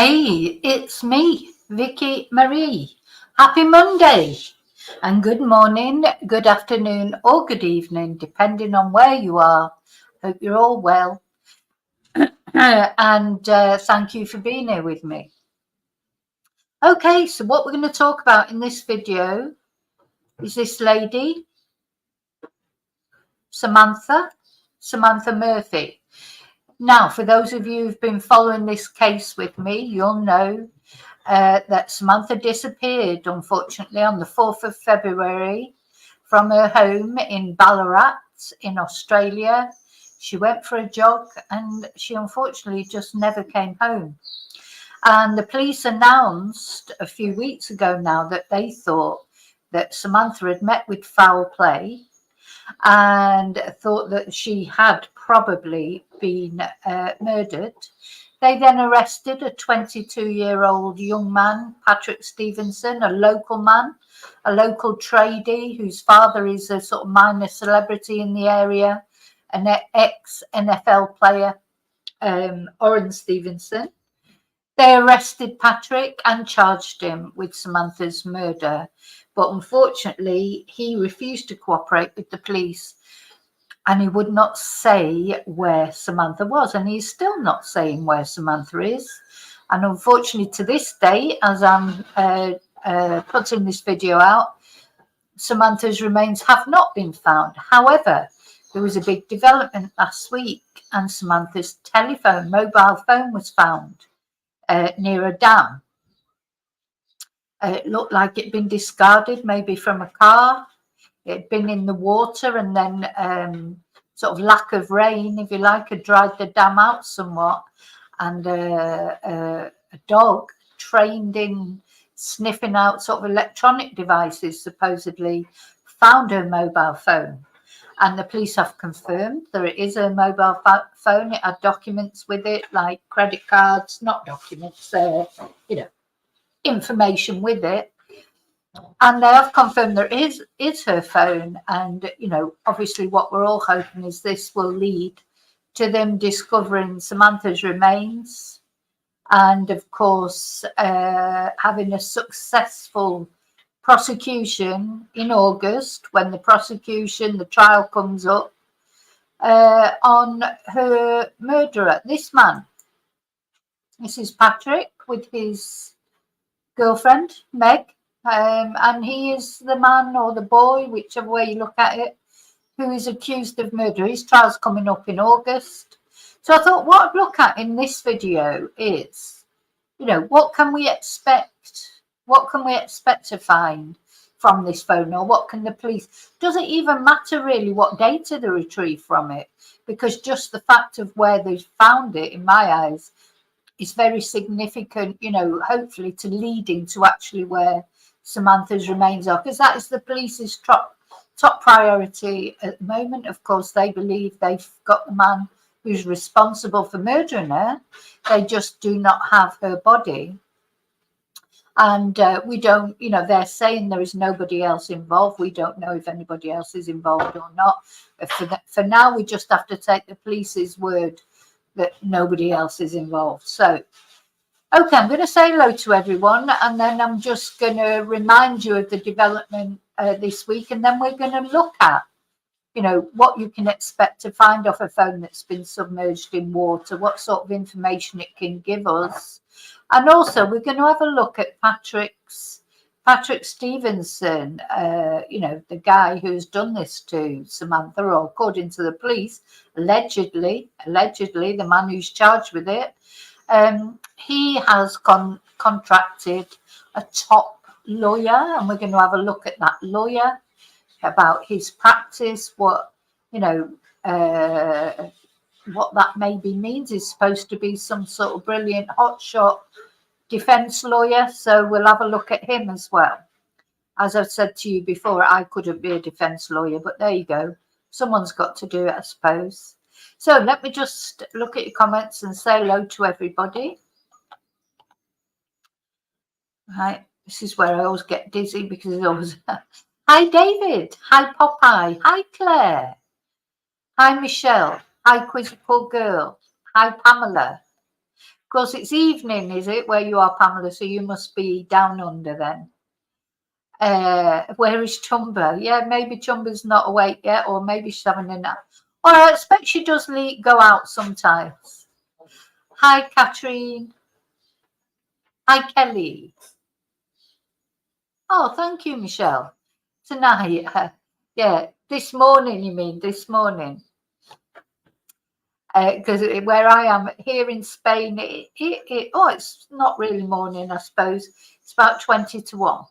Hey, it's me, Vicki Marie. Happy Monday and good morning, good afternoon, or good evening, depending on where you are. Hope you're all well. And thank you for being here with me. Okay, so what we're going to talk about in this video is this lady, Samantha Murphy. Now, for those of you who've been following this case with me, you'll know that Samantha disappeared, unfortunately, on the 4th of February from her home in Ballarat in Australia. She went for a jog and she unfortunately just never came home. And the police announced a few weeks ago now that they thought that Samantha had met with foul play and thought that she had probably been murdered. They then arrested a 22-year-old young man, Patrick Stevenson, a local man, a local tradie whose father is a sort of minor celebrity in the area, an ex-NFL player, Oren Stevenson. They arrested Patrick and charged him with Samantha's murder. But unfortunately, he refused to cooperate with the police and he would not say where Samantha was. And he's still not saying where Samantha is. And unfortunately, to this day, as I'm putting this video out, Samantha's remains have not been found. However, there was a big development last week and Samantha's mobile phone was found near a dam. It looked like it had been discarded, maybe from a car. It had been in the water and then sort of lack of rain, if you like, had dried the dam out somewhat. And a dog trained in sniffing out sort of electronic devices supposedly found her mobile phone. And the police have confirmed there is a mobile phone. It had documents with it, like credit cards, not documents, information with it. And they have confirmed there is her phone. And, obviously what we're all hoping is this will lead to them discovering Samantha's remains and, of course, having a successful prosecution in August when the trial comes up on her murderer, this man. This is Patrick with his girlfriend, Meg. And he is the man or the boy, whichever way you look at it, who is accused of murder. His trial's coming up in August. So I thought what I'd look at in this video is, what can we expect? What can we expect to find from this phone, or what can the police? Does it even matter really what data they retrieve from it? Because just the fact of where they found it, in my eyes, is very significant, hopefully to leading to actually where Samantha's remains are, because that is the police's top priority at the moment. Of course, they believe they've got the man who's responsible for murdering her. They just do not have her body. And we don't, they're saying there is nobody else involved. We don't know if anybody else is involved or not. For now, we just have to take the police's word that nobody else is involved. So, okay, I'm going to say hello to everyone, and then I'm just going to remind you of the development this week, and then we're going to look at, what you can expect to find off a phone that's been submerged in water, what sort of information it can give us. And also, we're going to have a look at Patrick Stevenson, the guy who's done this to Samantha, or according to the police, allegedly, the man who's charged with it. He has contracted a top lawyer, and we're going to have a look at that lawyer, about his practice, what that maybe means. Is supposed to be some sort of brilliant hotshot defense lawyer, so we'll have a look at him as well. As I've said to you before, I couldn't be a defense lawyer, but there you go. Someone's got to do it, I suppose. So let me just look at your comments and say hello to everybody. Right, this is where I always get dizzy because it's always hi David, hi Popeye, hi Claire, hi Michelle, hi Quizzical Girl, hi Pamela. course, it's evening, is it, where you are, Pamela? So you must be down under then. Where is Chumba? Yeah, maybe Chumba's not awake yet, or maybe she's having a nap. Or I expect she does go out sometimes. Hi, Catherine. Hi, Kelly. Oh, thank you, Michelle. Tonight, yeah, this morning, you mean this morning? Because where I am here in Spain, it's not really morning, I suppose. It's about 20 to 1.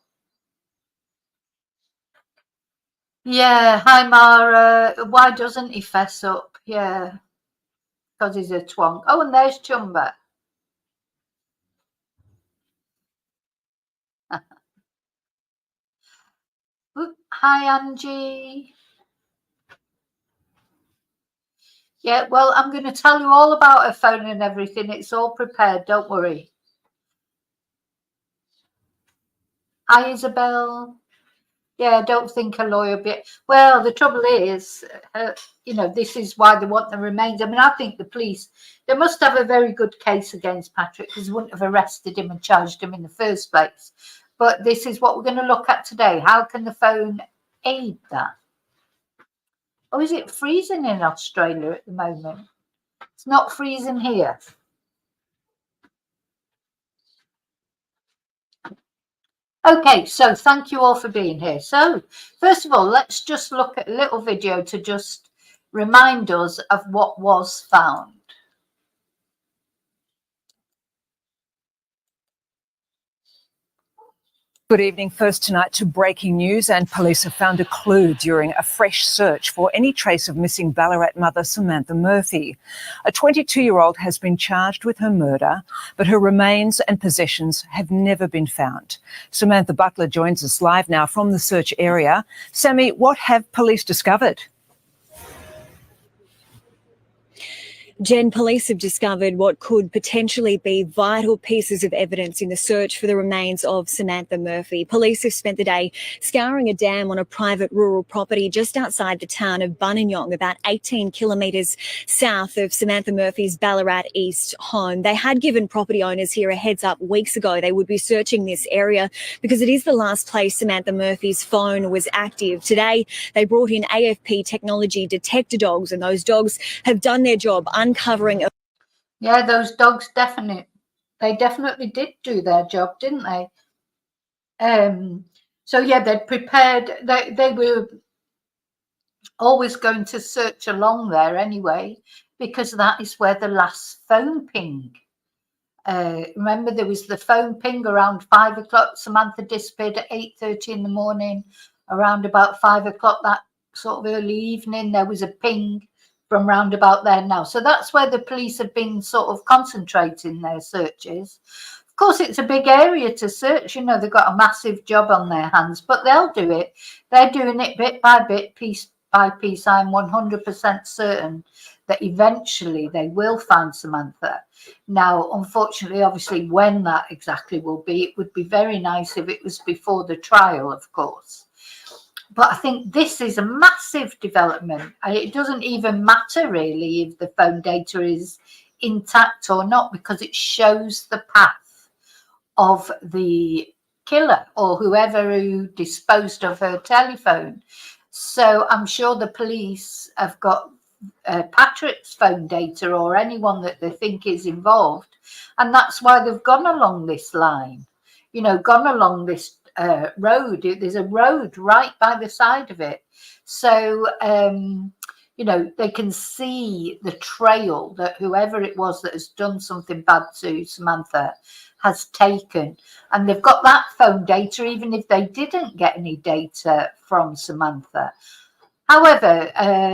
Yeah, hi, Mara. Why doesn't he fess up? Yeah, because he's a twonk. Oh, and there's Chumba. Hi, Angie. Yeah, well, I'm going to tell you all about her phone and everything. It's all prepared. Don't worry. Hi, Isabel. Yeah, I don't think a lawyer be. Well, the trouble is, this is why they want the remains. I mean, I think the police, they must have a very good case against Patrick because they wouldn't have arrested him and charged him in the first place. But this is what we're going to look at today. How can the phone aid that? Or is it freezing in Australia at the moment? It's not freezing here. Okay, so thank you all for being here. So first of all, let's just look at a little video to just remind us of what was found. Good evening. First tonight to breaking news, and police have found a clue during a fresh search for any trace of missing Ballarat mother Samantha Murphy. A 22-year-old has been charged with her murder, but her remains and possessions have never been found. Samantha Butler joins us live now from the search area. Sammy, what have police discovered? Jen, police have discovered what could potentially be vital pieces of evidence in the search for the remains of Samantha Murphy. Police have spent the day scouring a dam on a private rural property just outside the town of Buninyong, about 18 kilometres south of Samantha Murphy's Ballarat East home. They had given property owners here a heads up weeks ago they would be searching this area because it is the last place Samantha Murphy's phone was active. Today, they brought in AFP technology detector dogs, and those dogs have done their job uncovering. Yeah, those dogs definitely did do their job, didn't they? So yeah, they'd prepared. They were always going to search along there anyway, because that is where the last phone ping. Remember, there was the phone ping around 5 o'clock. Samantha disappeared at 8:30 in the morning. Around about 5 o'clock that sort of early evening, there was a ping from round about there now. So that's where the police have been sort of concentrating their searches. Of course, it's a big area to search. They've got a massive job on their hands, but they'll do it. They're doing it bit by bit, piece by piece. I'm 100% certain that eventually they will find Samantha. Now, unfortunately, obviously, when that exactly will be, it would be very nice if it was before the trial, of course. But I think this is a massive development. It doesn't even matter really if the phone data is intact or not, because it shows the path of the killer or whoever who disposed of her telephone. So I'm sure the police have got Patrick's phone data or anyone that they think is involved. And that's why they've gone along this line, gone along this road. There's a road right by the side of it. So, they can see the trail that whoever it was that has done something bad to Samantha has taken. And they've got that phone data, even if they didn't get any data from Samantha. However,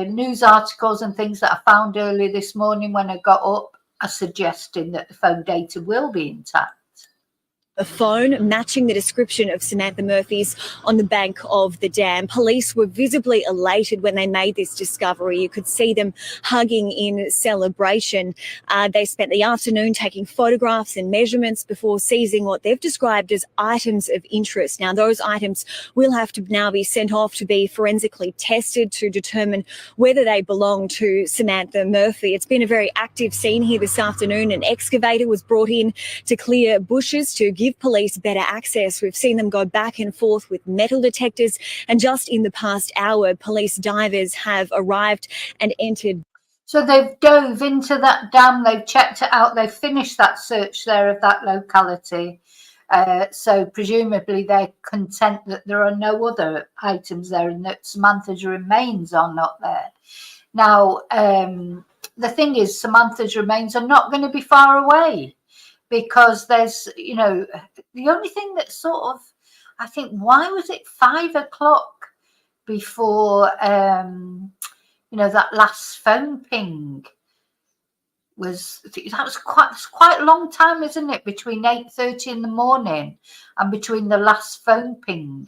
news articles and things that I found early this morning when I got up are suggesting that the phone data will be intact. a phone matching the description of Samantha Murphy's on the bank of the dam. Police were visibly elated when they made this discovery. You could see them hugging in celebration. They spent the afternoon taking photographs and measurements before seizing what they've described as items of interest. Now, those items will have to now be sent off to be forensically tested to determine whether they belong to Samantha Murphy. It's been a very active scene here this afternoon. An excavator was brought in to clear bushes to give police better access. We've seen them go back and forth with metal detectors, and just in the past hour, police divers have arrived and entered. So they've dove into that dam, they've checked it out, they've finished that search there of that locality. So presumably they're content that there are no other items there and that Samantha's remains are not there. Now, the thing is, Samantha's remains are not going to be far away, because there's, you know, the only thing that sort of, I think, why was it 5 o'clock before, you know, that last phone ping was, that was quite a long time, isn't it? Between 8:30 in the morning and between the last phone ping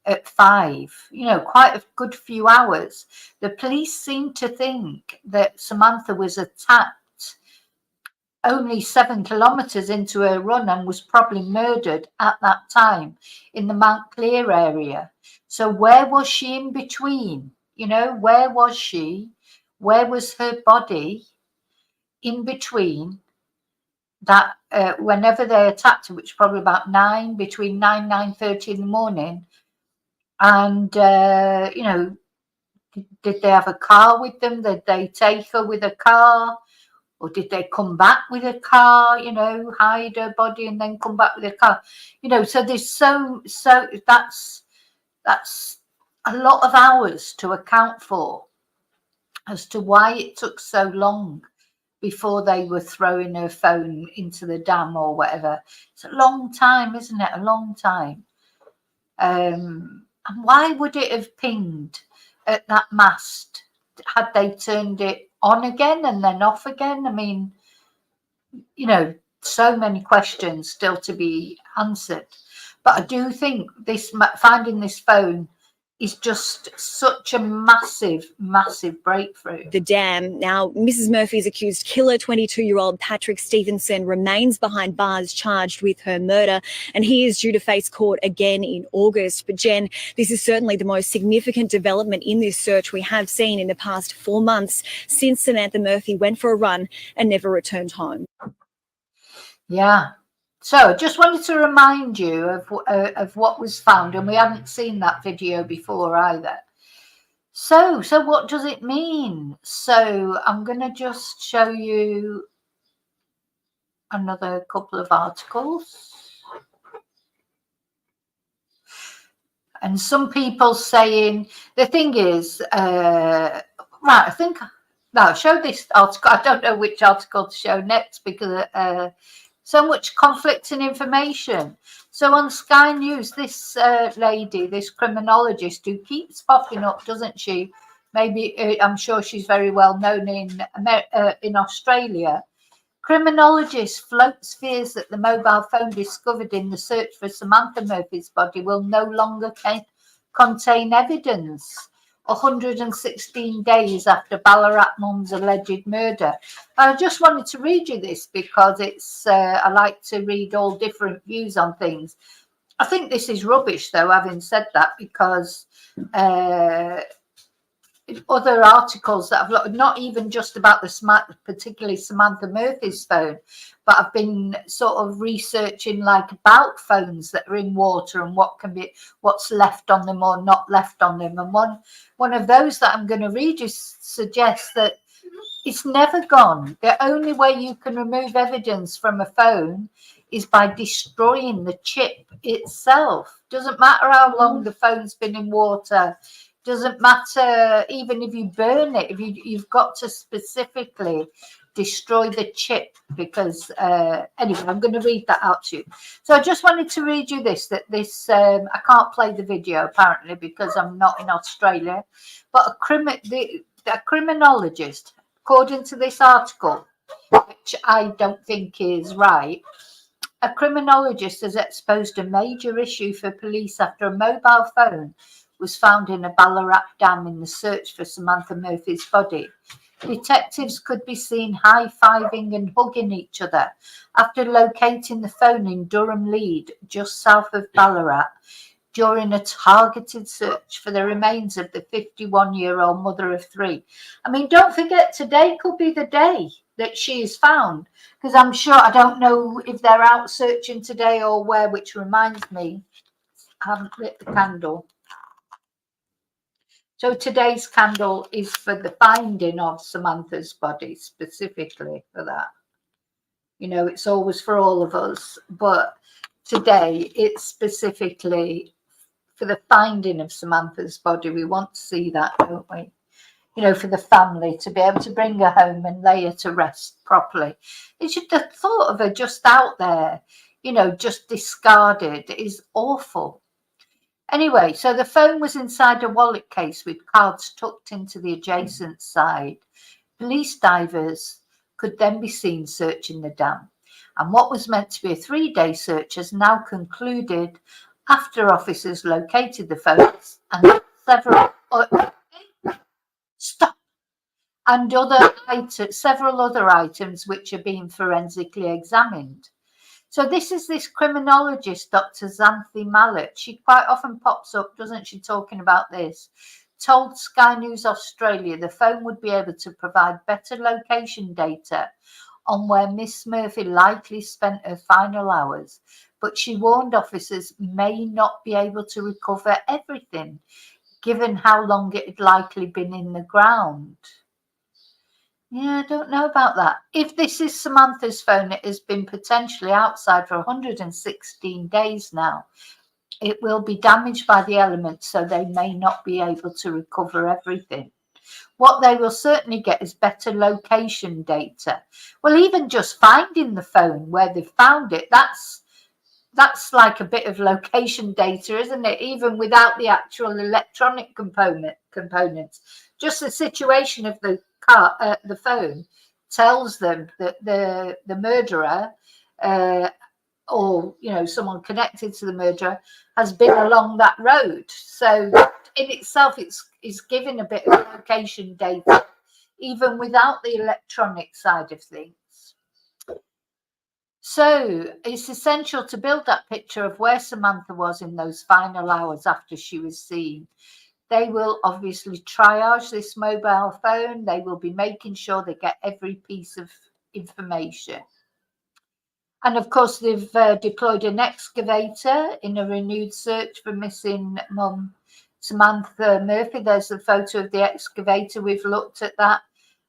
at 5, you know, quite a good few hours. The police seem to think that Samantha was attacked only 7 kilometres into her run and was probably murdered at that time in the Mount Clear area. So where was she in between? You know, where was she? Where was her body in between that, whenever they attacked her, which was probably about between 9:30 in the morning, and, you know, did they have a car with them? Did they take her with a car? Or did they come back with a car, you know, hide her body and then come back with a car? You know, so there's so that's a lot of hours to account for as to why it took so long before they were throwing her phone into the dam or whatever. It's a long time, isn't it? A long time. And why would it have pinged at that mast? Had they turned it on again and then off again? I mean, you know, so many questions still to be answered. But I do think this, finding this phone, is just such a massive, massive breakthrough. The dam. Now, Mrs. Murphy's accused killer, 22-year-old Patrick Stevenson, remains behind bars charged with her murder, and he is due to face court again in August. But Jen, this is certainly the most significant development in this search we have seen in the past 4 months since Samantha Murphy went for a run and never returned home. Yeah. So I just wanted to remind you of what was found, and we haven't seen that video before either. So what does it mean? So I'm going to just show you another couple of articles. And some people saying, the thing is, right, I think, no, I'll show this article. I don't know which article to show next because so much conflicting information. So on Sky News, this lady, this criminologist who keeps popping up, doesn't she? Maybe, I'm sure she's very well known in Australia. Criminologist floats fears that the mobile phone discovered in the search for Samantha Murphy's body will no longer contain evidence. 116 days after Ballarat mum's alleged murder. I just wanted to read you this because it's, I like to read all different views on things. I think this is rubbish though, having said that, because other articles that I've looked, not even just about the particularly Samantha Murphy's phone, but I've been sort of researching like about phones that are in water and what's left on them or not left on them. And one of those that I'm going to read you suggests that it's never gone. The only way you can remove evidence from a phone is by destroying the chip itself. Doesn't matter how long the phone's been in water. Doesn't matter even if you burn it. If you've got to specifically destroy the chip, because anyway, I'm going to read that out to you. So I just wanted to read you this, I can't play the video apparently because I'm not in Australia, but a criminologist, according to this article, which I don't think is right, A criminologist has exposed a major issue for police after a mobile phone was found in a Ballarat dam in the search for Samantha Murphy's body. Detectives could be seen high-fiving and hugging each other after locating the phone in Durham Lead, just south of Ballarat, during a targeted search for the remains of the 51-year-old mother of three. I mean, don't forget, today could be the day that she is found, because I'm sure, I don't know if they're out searching today or where, which reminds me, I haven't lit the candle. So today's candle is for the finding of Samantha's body, specifically for that. You know, it's always for all of us, but today it's specifically for the finding of Samantha's body. We want to see that, don't we? You know, for the family to be able to bring her home and lay her to rest properly. It's just the thought of her just out there, you know, just discarded is awful. Anyway, so the phone was inside a wallet case with cards tucked into the adjacent side. Police divers could then be seen searching the dam. And what was meant to be a 3-day search has now concluded after officers located the phones and several several other items which are being forensically examined. So this is this criminologist, Dr. Samantha Murphy. She quite often pops up, doesn't she, talking about this. Told Sky News Australia the phone would be able to provide better location data on where Miss Murphy likely spent her final hours, but she warned officers may not be able to recover everything, given how long it had likely been in the ground. Yeah, I don't know about that. If this is Samantha's phone, it has been potentially outside for 116 days now. It will be damaged by the elements, so they may not be able to recover everything. What they will certainly get is better location data. Well, even just finding the phone where they found it, that's like a bit of location data, isn't it? Even without the actual electronic components. Just the situation of the phone tells them that the murderer or, you know, someone connected to the murderer has been along that road. So in itself, it's giving a bit of location data, even without the electronic side of things. So it's essential to build that picture of where Samantha was in those final hours after she was seen. They will obviously triage this mobile phone. They will be making sure they get every piece of information. And of course, they've deployed an excavator in a renewed search for missing mum Samantha Murphy. There's a photo of the excavator. We've looked at that.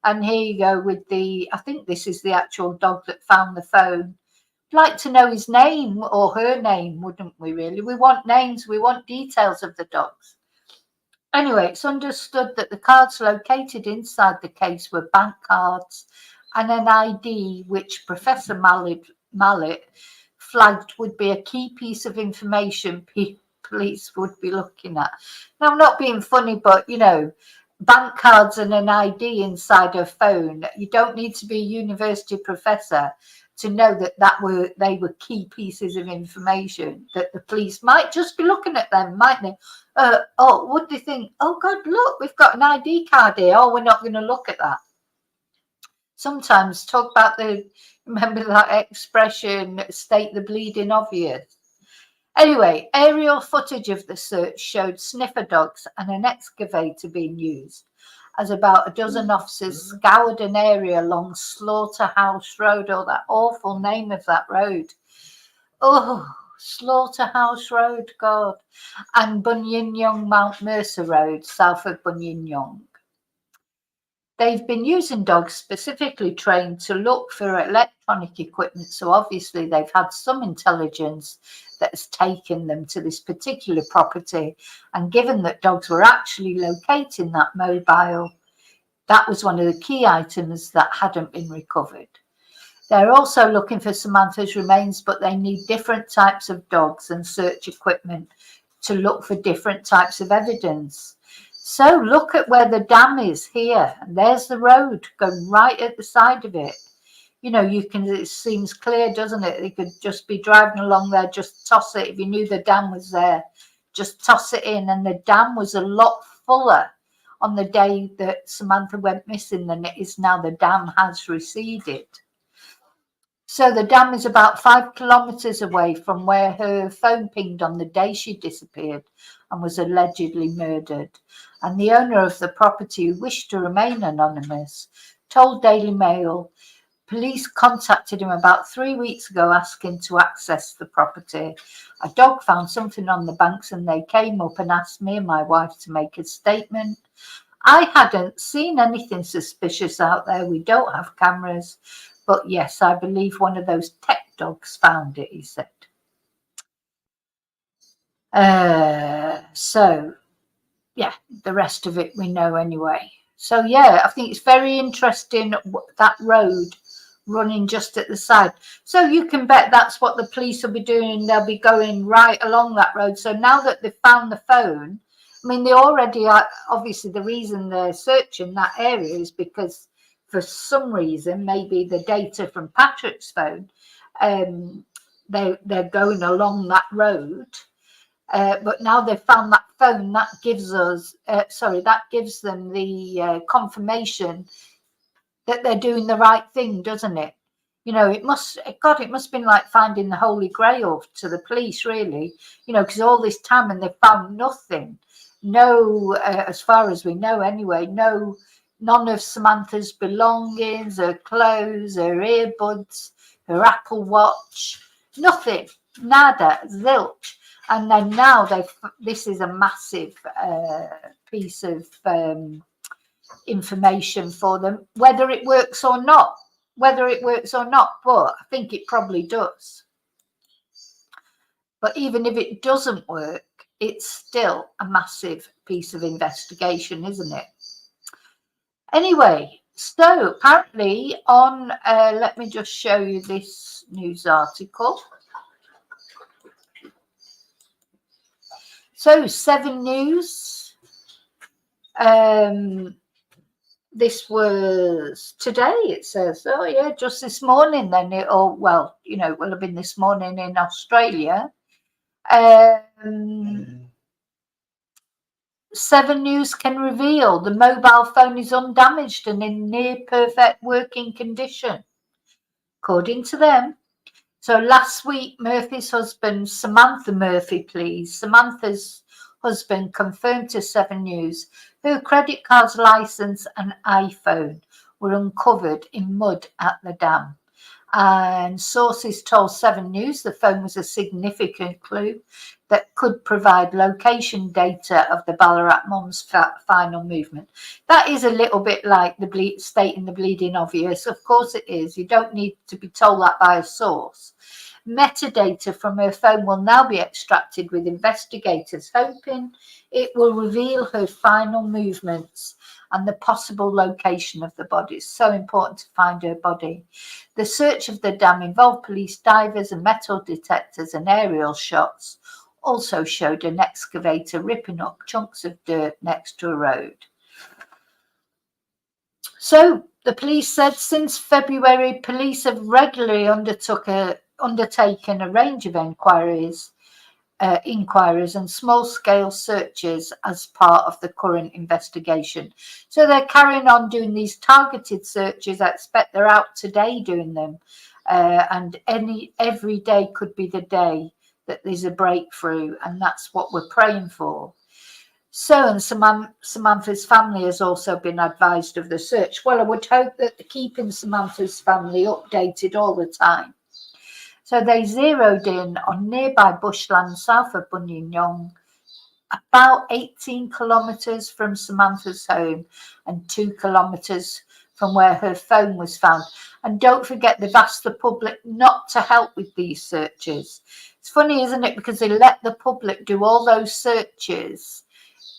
And here you go with I think this is the actual dog that found the phone. I'd like to know his name or her name, wouldn't we really? We want names, we want details of the dogs. Anyway, it's understood that the cards located inside the case were bank cards and an ID which Professor Mallet flagged would be a key piece of information police would be looking at. Now, I'm not being funny, but, you know, bank cards and an ID inside a phone, you don't need to be a university professor to know that they were key pieces of information that the police might just be looking at them, mightn't they? Would they think, oh God, look, we've got an ID card here. Oh, we're not going to look at that. Sometimes talk about remember that expression, state the bleeding obvious. Anyway, aerial footage of the search showed sniffer dogs and an excavator being used as about a dozen officers scoured an area along Slaughterhouse Road. Oh, that awful name of that road. Oh, Slaughterhouse Road, God. And Bunyinyong Mount Mercer Road, south of Bunyinyong. They've been using dogs specifically trained to look for electronic equipment, so obviously they've had some intelligence that has taken them to this particular property. And given that dogs were actually locating that mobile, that was one of the key items that hadn't been recovered. They're also looking for Samantha's remains, but they need different types of dogs and search equipment to look for different types of evidence. So look at where the dam is here, and there's the road going right at the side of it. you know, it seems clear, doesn't it? They could just be driving along there, just toss it. If you knew the dam was there, just toss it in. And the dam was a lot fuller on the day that Samantha went missing than it is now. The dam has receded. So the dam is about 5 kilometres away from where her phone pinged on the day she disappeared and was allegedly murdered. And the owner of the property, who wished to remain anonymous, told Daily Mail police contacted him about 3 weeks ago asking to access the property. A dog found something on the banks and they came up and asked me and my wife to make a statement. I hadn't seen anything suspicious out there. We don't have cameras. But yes, I believe one of those tech dogs found it, he said. So, yeah, the rest of it we know anyway. So, yeah, I think it's very interesting, that road running just at the side. So you can bet that's what the police will be doing. They'll be going right along that road. So now that they've found the phone, I mean, they already are, obviously the reason they're searching that area is because for some reason, maybe the data from Patrick's phone, they're going along that road. But now they've found that phone, that gives us, that gives them the confirmation that they're doing the right thing, doesn't it? You know, it must have been like finding the Holy Grail to the police, really, you know, because all this time and they've found nothing. No, as far as we know anyway, none of Samantha's belongings, her clothes, her earbuds, her Apple Watch, nothing, nada, zilch. And then now this is a massive piece of information for them, whether it works or not, but I think it probably does. But even if it doesn't work, it's still a massive piece of investigation, isn't it? Anyway, so apparently on, let me just show you this news article. So 7 News, this was today, it says. Oh yeah, just this morning then, it will have been this morning in Australia. 7 News can reveal the mobile phone is undamaged and in near perfect working condition, according to them. So last week, Murphy's husband, Samantha Murphy, Samantha's husband confirmed to 7 News her credit card's license and iPhone were uncovered in mud at the dam. And sources told 7 News the phone was a significant clue that could provide location data of the Ballarat mum's final movement. That is a little bit like stating the bleeding obvious. Of course it is. You don't need to be told that by a source. Metadata from her phone will now be extracted with investigators, hoping it will reveal her final movements and the possible location of the body. It's so important to find her body. The search of the dam involved police divers and metal detectors, and aerial shots also showed an excavator ripping up chunks of dirt next to a road. So the police said since February, police have regularly undertaken a range of inquiries and small-scale searches as part of the current investigation. So they're carrying on doing these targeted searches. I expect they're out today doing them, and every day could be the day that there's a breakthrough, and that's what we're praying for. So, and Samantha's family has also been advised of the search. Well, I would hope that they're keeping Samantha's family updated all the time. So they zeroed in on nearby bushland south of Buninyong, about 18 kilometres from Samantha's home and 2 kilometres from where her phone was found. And don't forget, they've asked the public not to help with these searches. It's funny, isn't it? Because they let the public do all those searches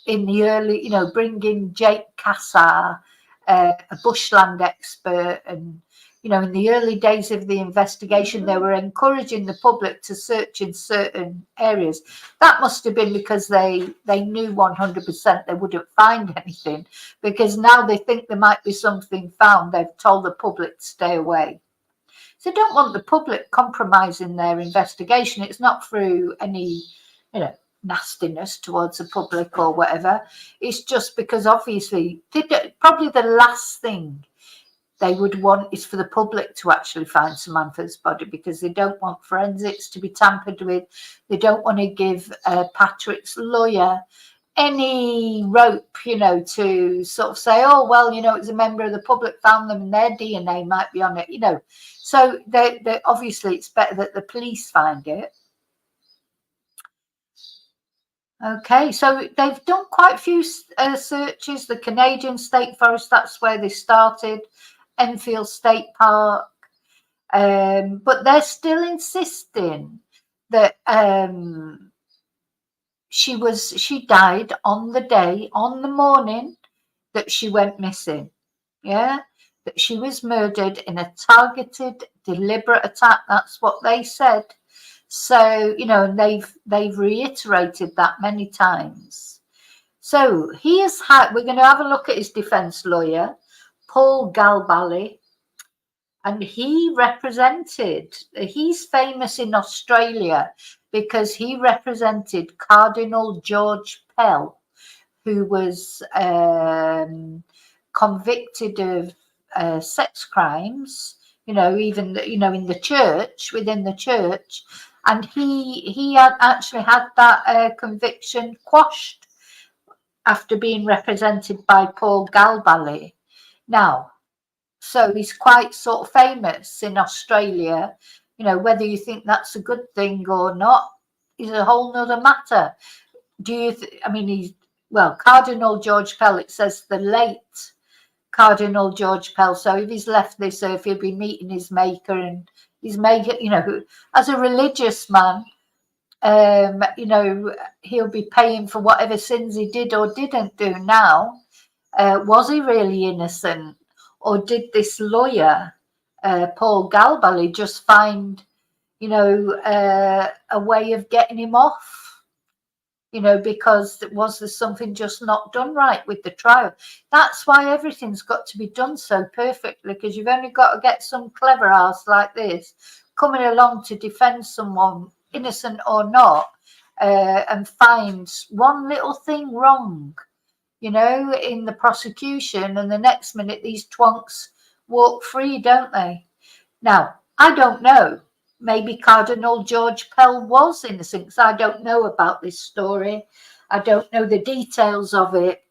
in the early, bring in Jake Cassar, a bushland expert, and in the early days of the investigation, they were encouraging the public to search in certain areas. That must have been because they knew 100% they wouldn't find anything, because now they think there might be something found. They've told the public to stay away. They don't want the public compromising their investigation. It's not through any, nastiness towards the public or whatever. It's just because obviously probably the last thing they would want is for the public to actually find Samantha's body, because they don't want forensics to be tampered with. They don't want to give Patrick's lawyer any rope, to sort of say, oh, well, it's a member of the public found them and their DNA might be on it, So they obviously it's better that the police find it. Okay, so they've done quite a few searches. The Canadian State Forest, that's where they started, Enfield State Park, but they're still insisting that she died on the morning that she went missing. Yeah, that she was murdered in a targeted, deliberate attack. That's what they said. So, and they've reiterated that many times. So we're going to have a look at his defense lawyer, Paul Galbally, and he's famous in Australia because he represented Cardinal George Pell, who was convicted of sex crimes, even in the church, within the church, and he had actually had that conviction quashed after being represented by Paul Galbally. Now, so he's quite sort of famous in Australia. Whether you think that's a good thing or not is a whole nother matter. Cardinal George Pell, it says the late Cardinal George Pell. So if he's left this earth, he'll be meeting his maker, and his maker, as a religious man, he'll be paying for whatever sins he did or didn't do. Now, was he really innocent, or did this lawyer, Paul Galbally, just find, a way of getting him off? Because was there something just not done right with the trial? That's why everything's got to be done so perfectly, because you've only got to get some clever ass like this coming along to defend someone, innocent or not, and find one little thing wrong, in the prosecution, and the next minute these twonks walk free, don't they? Now, I don't know. Maybe Cardinal George Pell was innocent, because I don't know about this story. I don't know the details of it,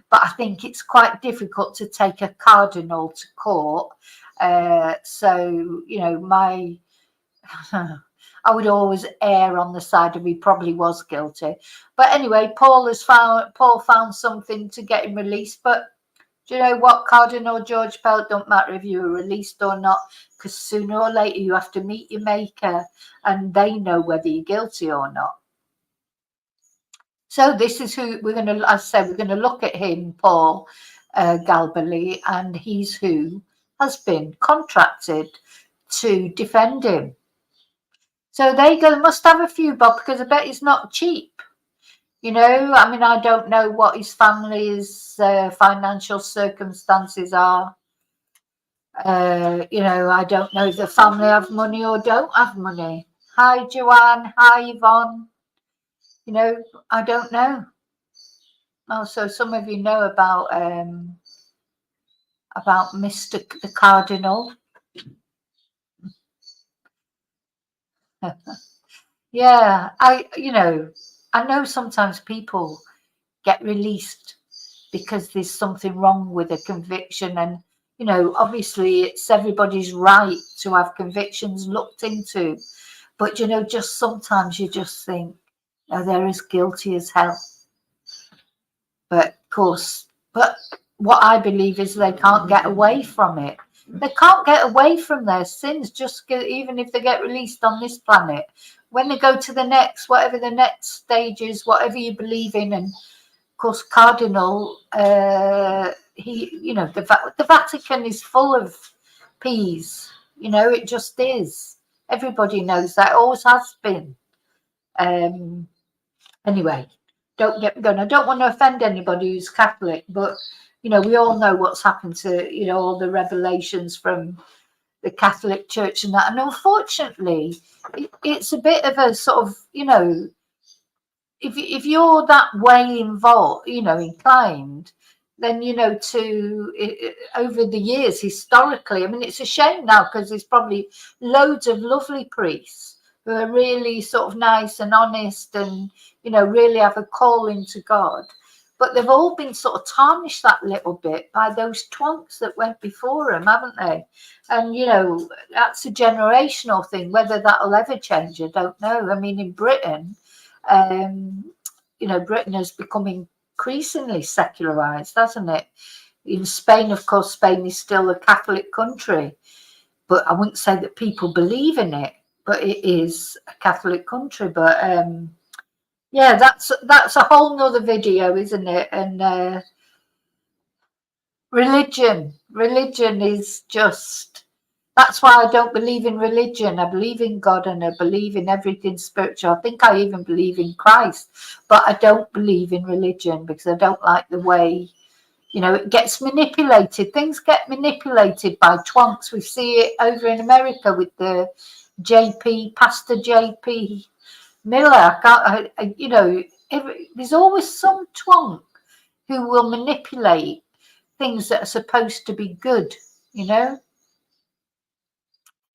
but I think it's quite difficult to take a cardinal to court. I would always err on the side of he probably was guilty. But anyway, Paul found something to get him released. But do you know what, Cardinal George Pell, don't matter if you were released or not, because sooner or later you have to meet your maker, and they know whether you're guilty or not. So this is who we're going to, as I said, we're going to look at him, Paul Galbally, and he's who has been contracted to defend him. So there you go. They must have a few bob, because I bet it's not cheap. I don't know what his family's financial circumstances are. I don't know if the family have money or don't have money. Hi, Joanne. Hi, Yvonne. I don't know. Oh, so some of you know about Mr. the Cardinal. Yeah, I know sometimes people get released because there's something wrong with a conviction, and obviously it's everybody's right to have convictions looked into, but just sometimes you just think, oh, they're as guilty as hell. But of course, what I believe is they can't get away from it. They can't get away from their sins, even if they get released on this planet. When they go to the next, whatever the next stage is, whatever you believe in, and of course, Cardinal, the Vatican is full of peas. It just is. Everybody knows that. It always has been. Anyway, don't get me going. I don't want to offend anybody who's Catholic, but we all know what's happened to all the revelations from the Catholic Church and that. And unfortunately, it's a bit of a sort of, if you're that way involved, inclined, then, over the years, historically, I mean, it's a shame now because there's probably loads of lovely priests who are really sort of nice and honest and, really have a calling to God. But they've all been sort of tarnished that little bit by those twonks that went before them, haven't they? And, that's a generational thing. Whether that'll ever change, I don't know. I mean, in Britain, Britain has become increasingly secularized, hasn't it? In Spain, of course, Spain is still a Catholic country, but I wouldn't say that people believe in it, but it is a Catholic country. But yeah, that's a whole nother video, isn't it? And religion is just, that's why I don't believe in religion. I believe in God and I believe in everything spiritual. I think I even believe in Christ, but I don't believe in religion because I don't like the way, it gets manipulated. Things get manipulated by twonks. We see it over in America with the Pastor JP Miller. There's always some twonk who will manipulate things that are supposed to be good,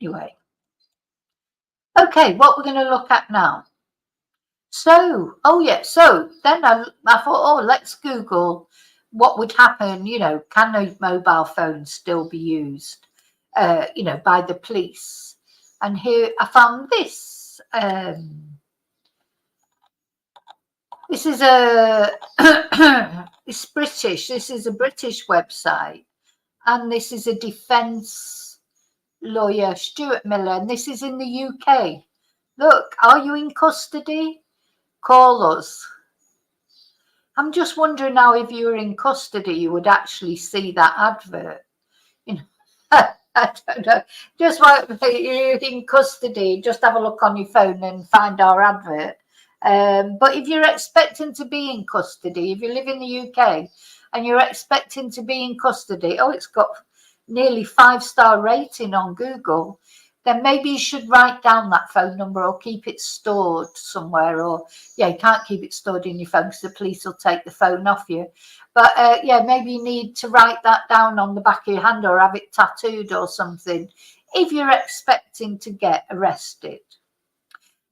Anyway. Okay, what we're going to look at now. So then I thought, let's Google what would happen, can a mobile phone still be used, by the police? And here I found this. This is it's British. This is a British website. And this is a defence lawyer, Stuart Miller, and this is in the UK. Look, are you in custody? Call us. I'm just wondering now, if you were in custody, you would actually see that advert. I don't know. Just while you're in custody, just have a look on your phone and find our advert. But if you're expecting to be in custody, if you live in the UK and you're expecting to be in custody, it's got nearly 5-star rating on Google, then maybe you should write down that phone number or keep it stored somewhere. Or, you can't keep it stored in your phone because the police will take the phone off you. But, maybe you need to write that down on the back of your hand or have it tattooed or something if you're expecting to get arrested.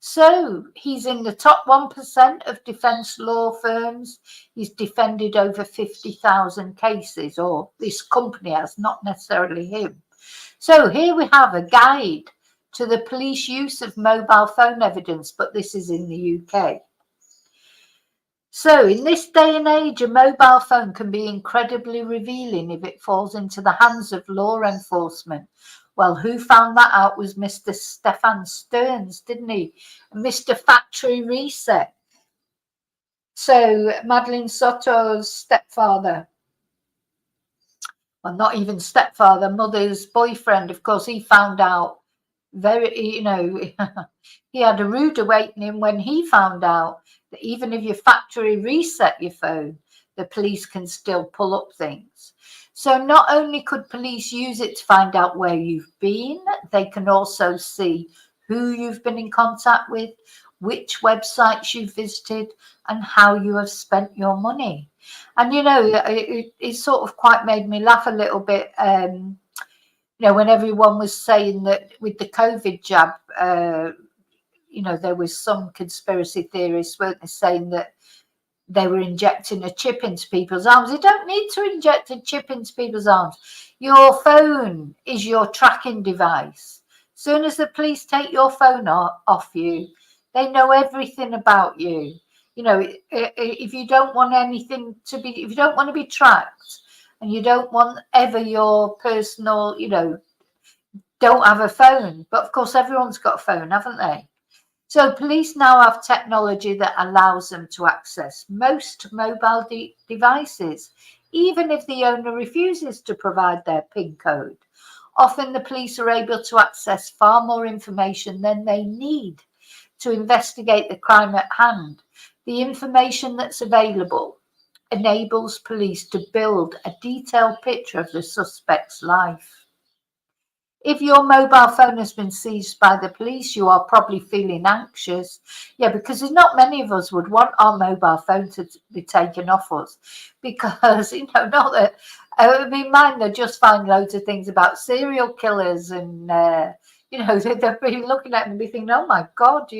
So he's in the top 1% of defence law firms. He's defended over 50,000 cases, or this company has, not necessarily him. So here we have a guide to the police use of mobile phone evidence, but this is in the UK. So in this day and age, a mobile phone can be incredibly revealing if it falls into the hands of law enforcement. Well, who found that out was Mr. Stefan Stearns, didn't he? Mr. Factory Reset. So Madeline Soto's stepfather, well, not even stepfather, mother's boyfriend, of course, he found out he had a rude awakening when he found out that even if you factory reset your phone, the police can still pull up things. So not only could police use it to find out where you've been, they can also see who you've been in contact with, which websites you've visited, and how you have spent your money. And, it sort of quite made me laugh a little bit, when everyone was saying that with the COVID jab, there was some conspiracy theorists, weren't they, saying that they were injecting a chip into people's arms. You don't need to inject a chip into people's arms. Your phone is your tracking device. As soon as the police take your phone off you, they know everything about you. If you don't want anything to be, if you don't want to be tracked, and you don't want ever your personal, don't have a phone. But of course, everyone's got a phone, haven't they? So police now have technology that allows them to access most mobile devices, even if the owner refuses to provide their PIN code. Often the police are able to access far more information than they need to investigate the crime at hand. The information that's available enables police to build a detailed picture of the suspect's life. If your mobile phone has been seized by the police, you are probably feeling anxious. Yeah, because there's not many of us would want our mobile phone to be taken off us, because, not that, I mean, mine, they just find loads of things about serial killers and, they've been looking at them and be thinking, oh my God,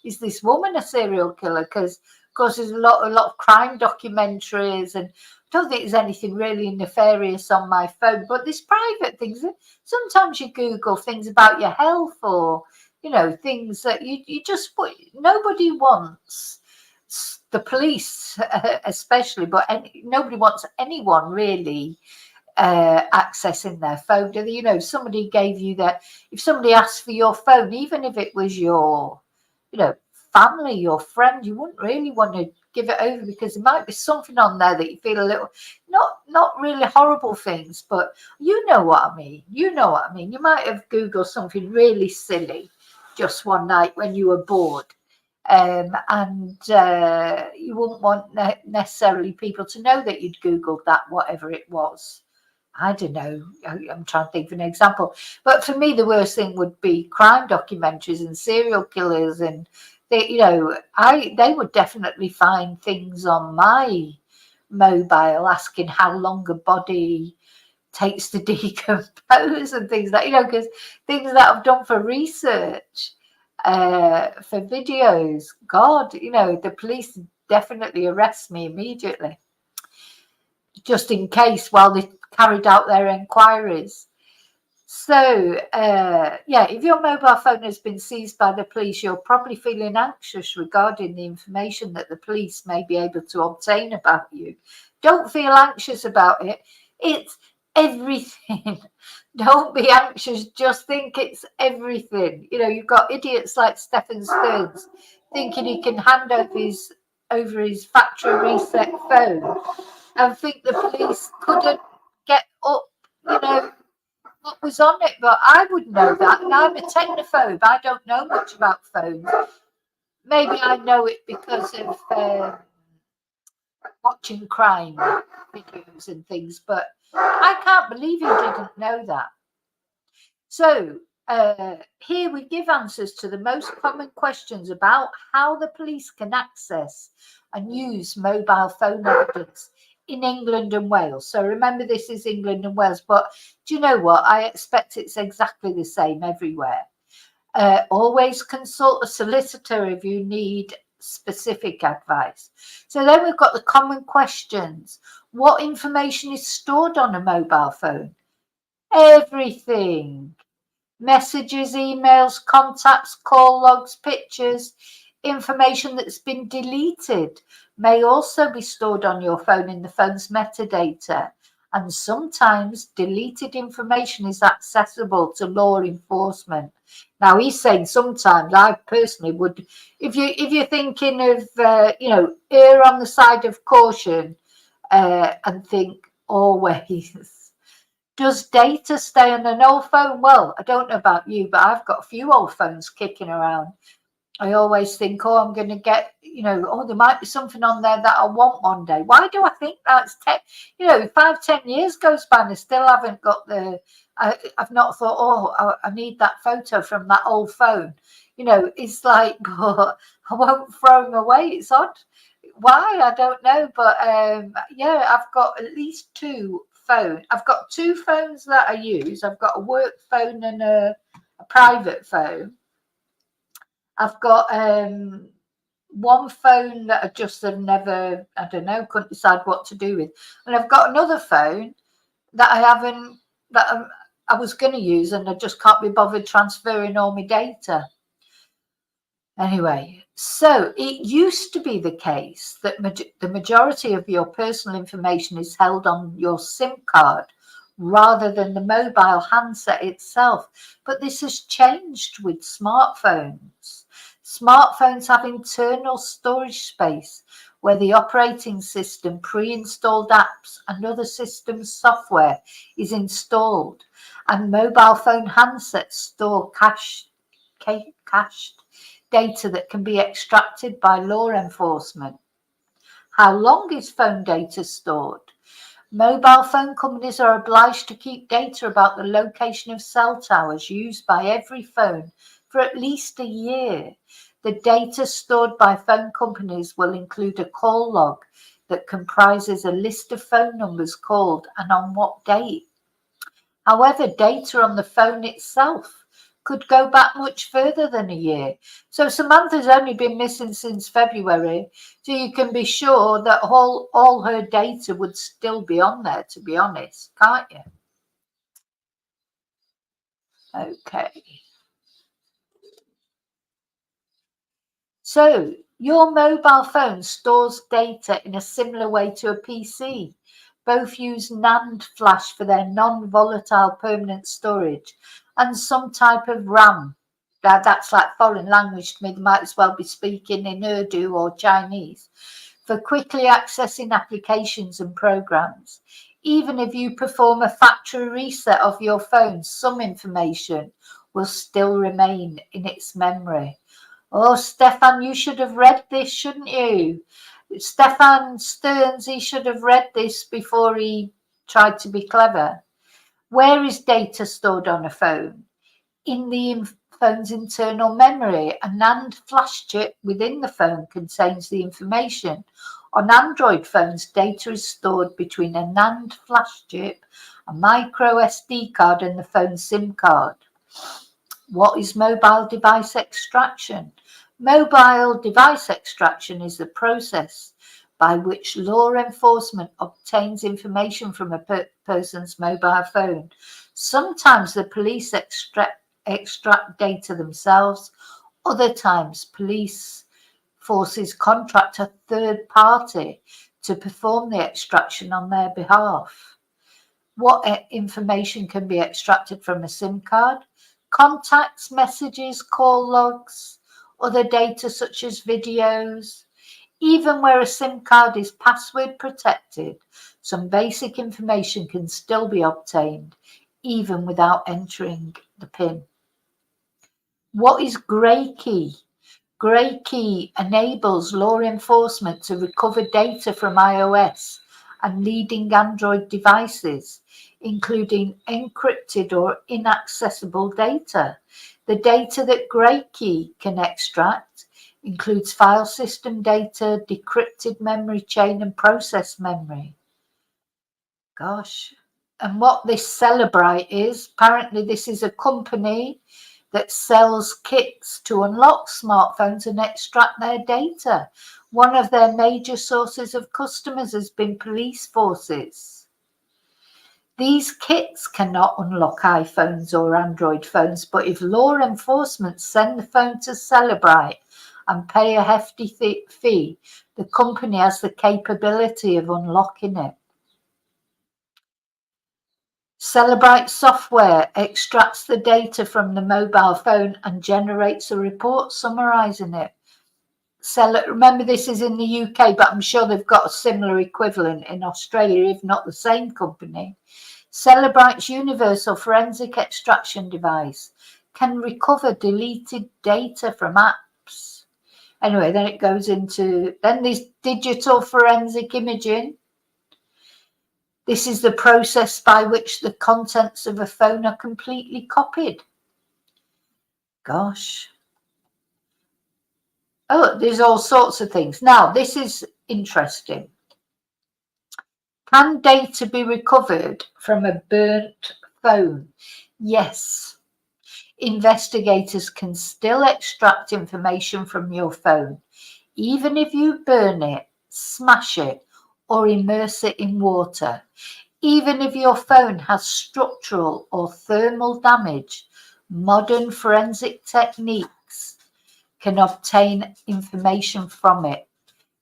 is this woman a serial killer? Because, of course, there's a lot of crime documentaries, and I don't think there's anything really nefarious on my phone, but there's private things. Sometimes you Google things about your health, or, things that you just put. Nobody wants the police, especially, but nobody wants anyone really accessing their phone. Somebody gave you that. If somebody asked for your phone, even if it was your, family, your friend, you wouldn't really want to give it over, because there might be something on there that you feel a little, not really horrible things, but you know what I mean. You might have Googled something really silly just one night when you were bored. And you wouldn't want necessarily people to know that you'd Googled that, whatever it was. I don't know. I'm trying to think of an example. But for me, the worst thing would be crime documentaries and serial killers. And, they would definitely find things on my mobile asking how long a body takes to decompose and things like, because things that I've done for research, for videos. God, the police definitely arrest me immediately, just in case, while they carried out their inquiries. So, if your mobile phone has been seized by the police, you're probably feeling anxious regarding the information that the police may be able to obtain about you. Don't feel anxious about it. It's everything. Don't be anxious. Just think it's everything. You've got idiots like Stephen Stearns thinking he can hand over his factory reset phone, and think the police couldn't get up, what was on it. But I would know that, and I'm a technophobe. I don't know much about phones. Maybe I know it because of watching crime videos and things, but I can't believe you didn't know that. So here we give answers to the most common questions about how the police can access and use mobile phone evidence in England and Wales. So remember, this is England and Wales, but do you know what? I expect it's exactly the same everywhere. Always consult a solicitor if you need specific advice. So then we've got the common questions. What information is stored on a mobile phone? Everything. Messages, emails, contacts, call logs, pictures. Information that's been deleted may also be stored on your phone in the phone's metadata. And sometimes deleted information is accessible to law enforcement. Now, he's saying sometimes. I personally would, if you're thinking of, err on the side of caution, and think always. Does data stay on an old phone? Well, I don't know about you, but I've got a few old phones kicking around. I always think, I'm going to get, there might be something on there that I want one day. Why do I think that? It's 5-10 years goes by and I still haven't got I've not thought, I need that photo from that old phone. It's like, I won't throw them away. It's odd. Why? I don't know. But I've got at least two phones. I've got two phones that I use. I've got a work phone and a private phone. I've got one phone that I just have never, I don't know, couldn't decide what to do with. And I've got another phone that I was going to use, and I just can't be bothered transferring all my data. Anyway, so it used to be the case that the majority of your personal information is held on your SIM card rather than the mobile handset itself. But this has changed with smartphones. Smartphones have internal storage space where the operating system, pre-installed apps and other system software is installed, and mobile phone handsets store cached data that can be extracted by law enforcement. How long is phone data stored? Mobile phone companies are obliged to keep data about the location of cell towers used by every phone for at least a year. The data stored by phone companies will include a call log that comprises a list of phone numbers called and on what date. However, data on the phone itself could go back much further than a year. So Samantha's only been missing since February, so you can be sure that all her data would still be on there, to be honest, can't you? Okay. So your mobile phone stores data in a similar way to a PC. Both use NAND flash for their non-volatile permanent storage and some type of RAM. That's like foreign language to me. They might as well be speaking in Urdu or Chinese. For quickly accessing applications and programs. Even if you perform a factory reset of your phone, some information will still remain in its memory. Oh, Stefan, you should have read this, shouldn't you? Stefan Stearns, he should have read this before he tried to be clever. Where is data stored on a phone? In the phone's internal memory. A NAND flash chip within the phone contains the information. On Android phones, data is stored between a NAND flash chip, a micro SD card, and the phone's SIM card. What is mobile device extraction? Mobile device extraction is the process by which law enforcement obtains information from a person's mobile phone. Sometimes the police extract data themselves. Other times, police forces contract a third party to perform the extraction on their behalf. What information can be extracted from a SIM card? Contacts, messages, call logs, other data such as videos. Even where a SIM card is password protected, some basic information can still be obtained, even without entering the PIN. What is grey key? Grey key enables law enforcement to recover data from iOS and leading Android devices, including encrypted or inaccessible data. The data that grey key can extract includes file system data, decrypted memory chain, and process memory. Gosh. And what this Celebrite is, apparently this is a company that sells kits to unlock smartphones and extract their data. One of their major sources of customers has been police forces. These kits cannot unlock iPhones or Android phones, but if law enforcement send the phone to Celebrite and pay a hefty fee, the company has the capability of unlocking it. Celebrite software extracts the data from the mobile phone and generates a report summarising it. Remember, this is in the UK, but I'm sure they've got a similar equivalent in Australia, if not the same company. Celebrite's universal forensic extraction device can recover deleted data from apps. Anyway, then it goes into, then there's digital forensic imaging. This is the process by which the contents of a phone are completely copied. Gosh. Oh, there's all sorts of things. Now, this is interesting. Can data be recovered from a burnt phone? Yes. Investigators can still extract information from your phone, even if you burn it, smash it, or immerse it in water. Even if your phone has structural or thermal damage, modern forensic techniques can obtain information from it.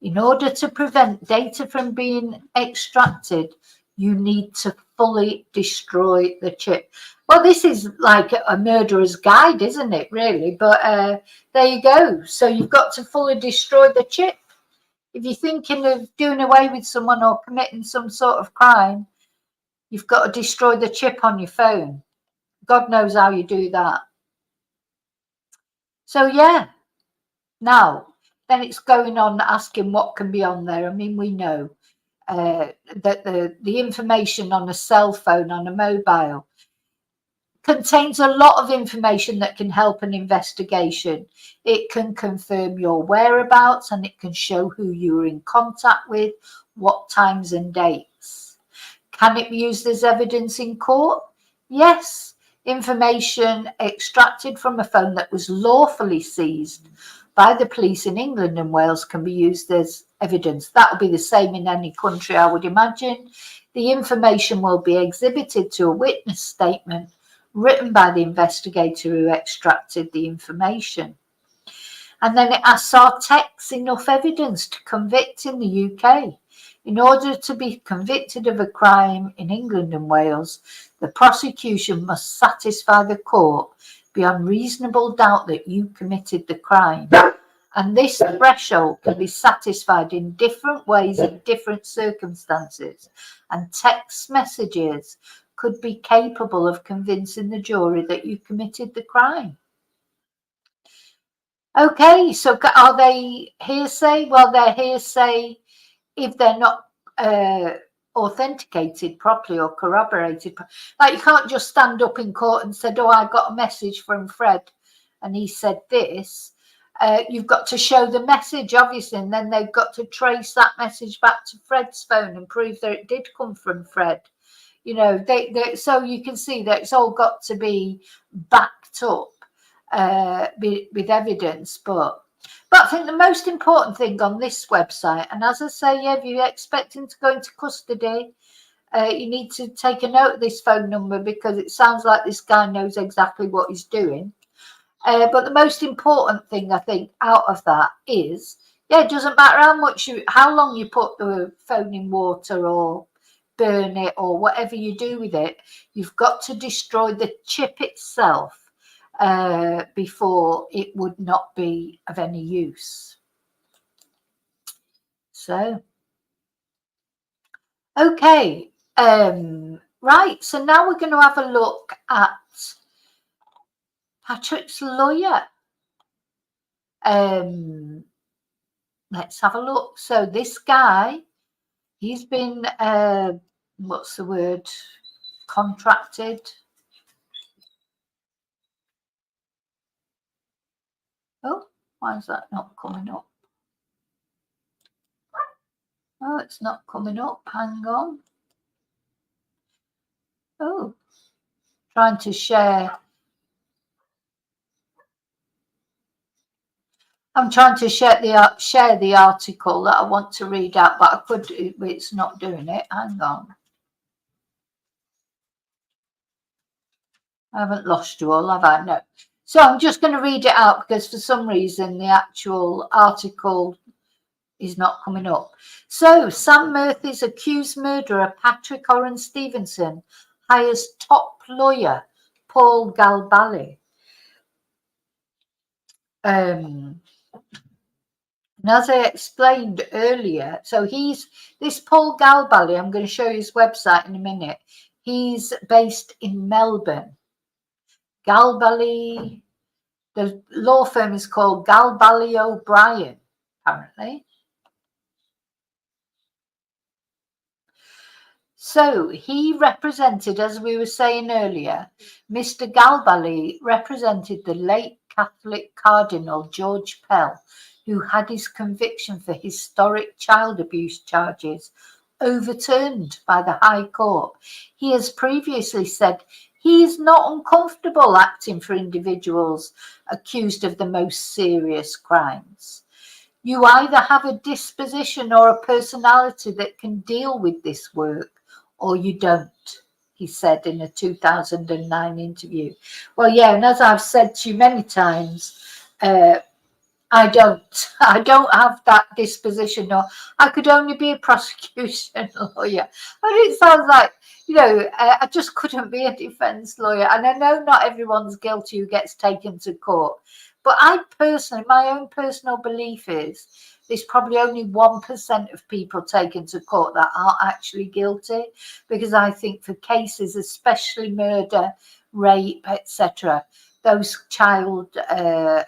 In order to prevent data from being extracted, you need to fully destroy the chip. Well, this is like a murderer's guide, isn't it, really? But there you go. So you've got to fully destroy the chip. If you're thinking of doing away with someone or committing some sort of crime, you've got to destroy the chip on your phone. God knows how you do that. So, yeah. Now, then it's going on asking what can be on there. I mean, we know. that the information on a cell phone, on a mobile, contains a lot of information that can help an investigation. It can confirm your whereabouts, and it can show who you were in contact with, what times and dates. Can it be used as evidence in court? Yes. Information extracted from a phone that was lawfully seized by the police in England and Wales can be used as evidence. That will be the same in any country, I would imagine. The information will be exhibited to a witness statement written by the investigator who extracted the information. And then it asks, are texts enough evidence to convict in the UK? In order to be convicted of a crime in England and Wales, the prosecution must satisfy the court beyond reasonable doubt that you committed the crime. And this threshold can be satisfied in different ways in different circumstances. And text messages could be capable of convincing the jury that you committed the crime. Okay, so are they hearsay? Well, they're hearsay if they're not authenticated properly or corroborated. Like, you can't just stand up in court and say, oh, I got a message from Fred and he said this. You've got to show the message, obviously, and then they've got to trace that message back to Fred's phone and prove that it did come from Fred. You know, so you can see that it's all got to be backed up with evidence. But I think the most important thing on this website, and as I say, if you're expecting to go into custody, you need to take a note of this phone number, because it sounds like this guy knows exactly what he's doing. But the most important thing, I think, out of that is, it doesn't matter how long you put the phone in water or burn it or whatever you do with it, you've got to destroy the chip itself before it would not be of any use. So, okay, right, so now we're going to have a look at Patrick's lawyer. Let's have a look. So this guy, he's been, what's the word, contracted. Oh, why is that not coming up? Oh, it's not coming up. Hang on. Oh, trying to share. I'm trying to share the article that I want to read out, but I could. It's not doing it. Hang on. I haven't lost you all, have I? No. So I'm just going to read it out, because for some reason the actual article is not coming up. So Sam Murphy's accused murderer Patrick Oren Stevenson hires top lawyer Paul Galbally. And as I explained earlier, so this Paul Galbally, I'm going to show you his website in a minute. He's based in Melbourne. Galbally, the law firm is called Galbally O'Brien, apparently. So he represented, as we were saying earlier, Mr. Galbally represented the late Catholic Cardinal George Pell, who had his conviction for historic child abuse charges overturned by the High Court. He has previously said he is not uncomfortable acting for individuals accused of the most serious crimes. You either have a disposition or a personality that can deal with this work, or you don't, he said in a 2009 interview. Well, yeah, and as I've said to you many times, I don't have that disposition, or I could only be a prosecution lawyer. But it sounds like, I just couldn't be a defense lawyer. And I know not everyone's guilty who gets taken to court. But I personally, my own personal belief is there's probably only 1% of people taken to court that are actually guilty, because I think for cases, especially murder, rape, etc., those child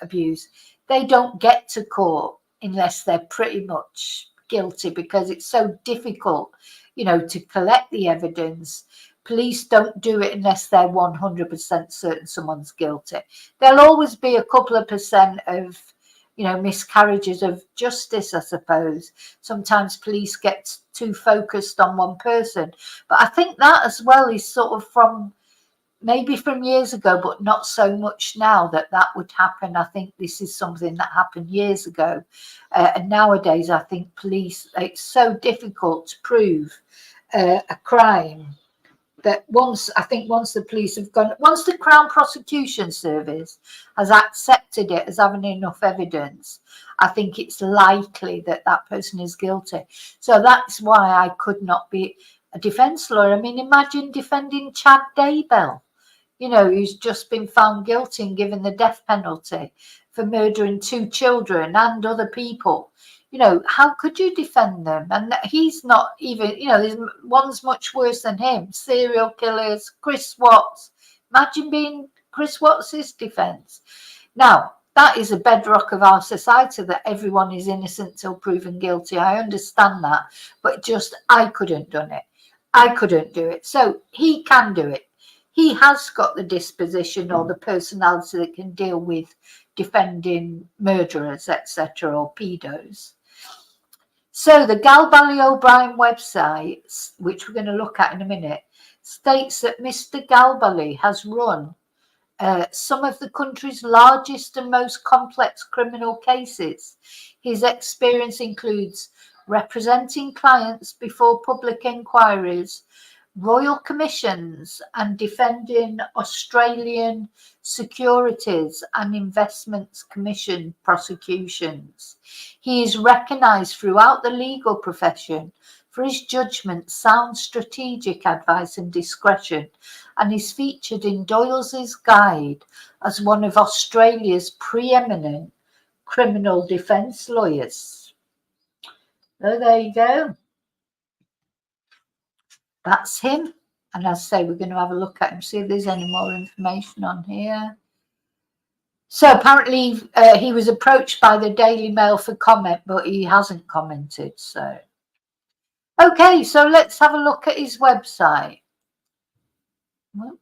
abuse, they don't get to court unless they're pretty much guilty because it's so difficult, you know, to collect the evidence. Police don't do it unless they're 100% certain someone's guilty. There'll always be a couple of percent of, you know, miscarriages of justice, I suppose. Sometimes police get too focused on one person. But I think that as well is sort of from maybe from years ago, but not so much now that would happen. I think this is something that happened years ago. And nowadays, I think police, it's so difficult to prove a crime that once the police have gone, once the Crown Prosecution Service has accepted it as having enough evidence, I think it's likely that that person is guilty. So that's why I could not be a defence lawyer. I mean, imagine defending Chad Daybell, you know, who's just been found guilty and given the death penalty for murdering 2 children and other people. You know, how could you defend them? And he's not even, you know, there's one's much worse than him. Serial killers, Chris Watts. Imagine being Chris Watts' defence. Now, that is a bedrock of our society, that everyone is innocent till proven guilty. I understand that, but just I couldn't done it. I couldn't do it. So he can do it. He has got the disposition or the personality that can deal with defending murderers, etc., or pedos. So the Galbally O'Brien website, which we're going to look at in a minute, states that Mr. Galbally has run some of the country's largest and most complex criminal cases. His experience includes representing clients before public inquiries, royal commissions, and defending Australian Securities and Investments Commission prosecutions. He is recognised throughout the legal profession for his judgment, sound strategic advice and discretion, and is featured in Doyle's Guide as one of Australia's preeminent criminal defence lawyers. So there you go. That's him. And as I say, we're going to have a look at him, see if there's any more information on here. So apparently he was approached by the Daily Mail for comment, but he hasn't commented. So, okay, so let's have a look at his website. Well,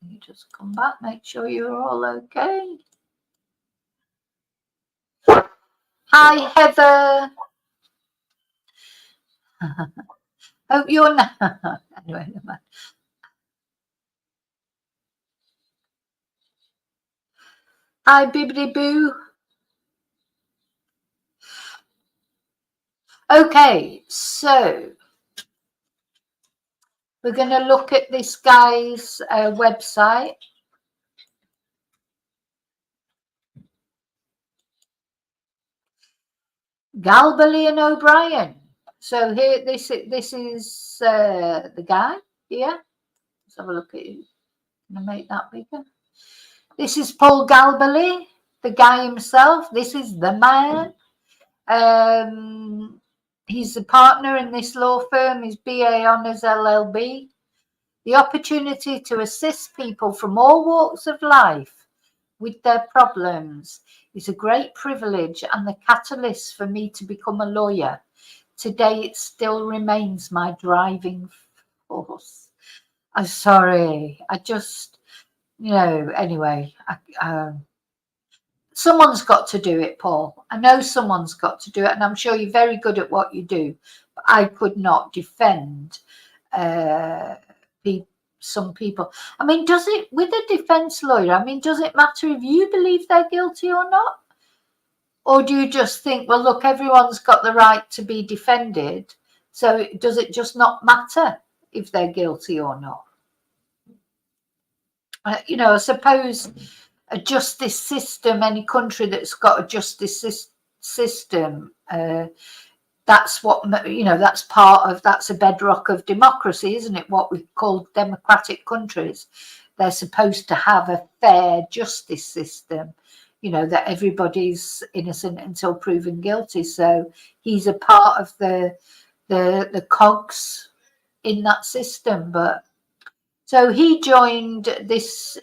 you just come back, make sure you're all okay. Hi, Heather. Hope you're not. Anyway, never mind. Hi, Bibbidi Boo. Okay, so we're going to look at this guy's website. Galbally and O'Brien. So here, this is the guy here. Let's have a look at it. I'm going to make that bigger. This is Paul Galbally, the guy himself. This is the man. He's a partner in this law firm. His BA Honours LLB. The opportunity to assist people from all walks of life with their problems is a great privilege and the catalyst for me to become a lawyer. Today, it still remains my driving force. I'm sorry. I just, you know, anyway, someone's got to do it, Paul. I know someone's got to do it, and I'm sure you're very good at what you do. But I could not defend some people. I mean, does it, with a defense lawyer, I mean, does it matter if you believe they're guilty or not? Or do you just think, well, look, everyone's got the right to be defended, so does it just not matter if they're guilty or not? You know, I suppose a justice system, any country that's got a justice system, that's what, you know, that's a bedrock of democracy, isn't it? What we call democratic countries. They're supposed to have a fair justice system, you know, that everybody's innocent until proven guilty. So he's a part of the cogs in that system. But so he joined this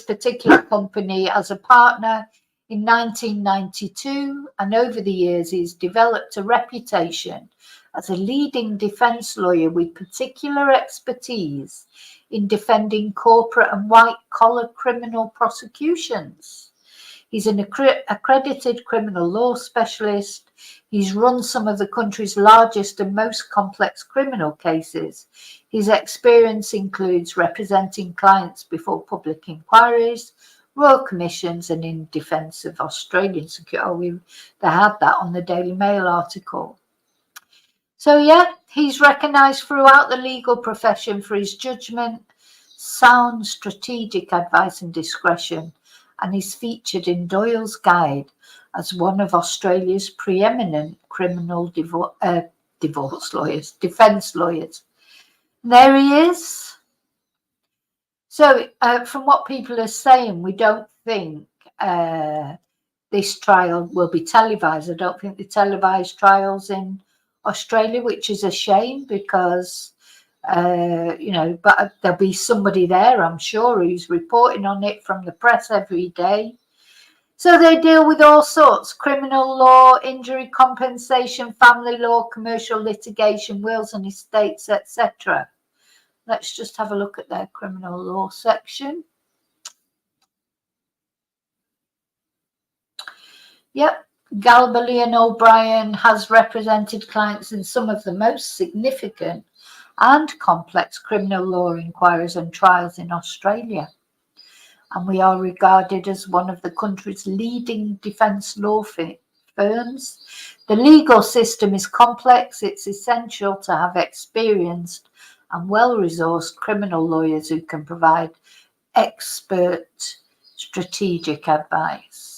particular company as a partner in 1992, and over the years he's developed a reputation as a leading defence lawyer with particular expertise in defending corporate and white-collar criminal prosecutions. He's an accredited criminal law specialist. He's run some of the country's largest and most complex criminal cases. His experience includes representing clients before public inquiries, royal commissions, and in defence of Australian security. They had that on the Daily Mail article. So yeah, he's recognised throughout the legal profession for his judgment, sound strategic advice and discretion, and is featured in Doyle's Guide as one of Australia's preeminent criminal defence lawyers. There he is. So from what people are saying, we don't think this trial will be televised. I don't think they televise trials in Australia, which is a shame because, but there'll be somebody there, I'm sure, who's reporting on it from the press every day. So they deal with all sorts: criminal law, injury compensation, family law, commercial litigation, wills and estates, etc. Let's just have a look at their criminal law section. Yep. Galbally and O'Brien has represented clients in some of the most significant and complex criminal law inquiries and trials in Australia. And we are regarded as one of the country's leading defence law firms. The legal system is complex. It's essential to have experienced and well-resourced criminal lawyers who can provide expert strategic advice.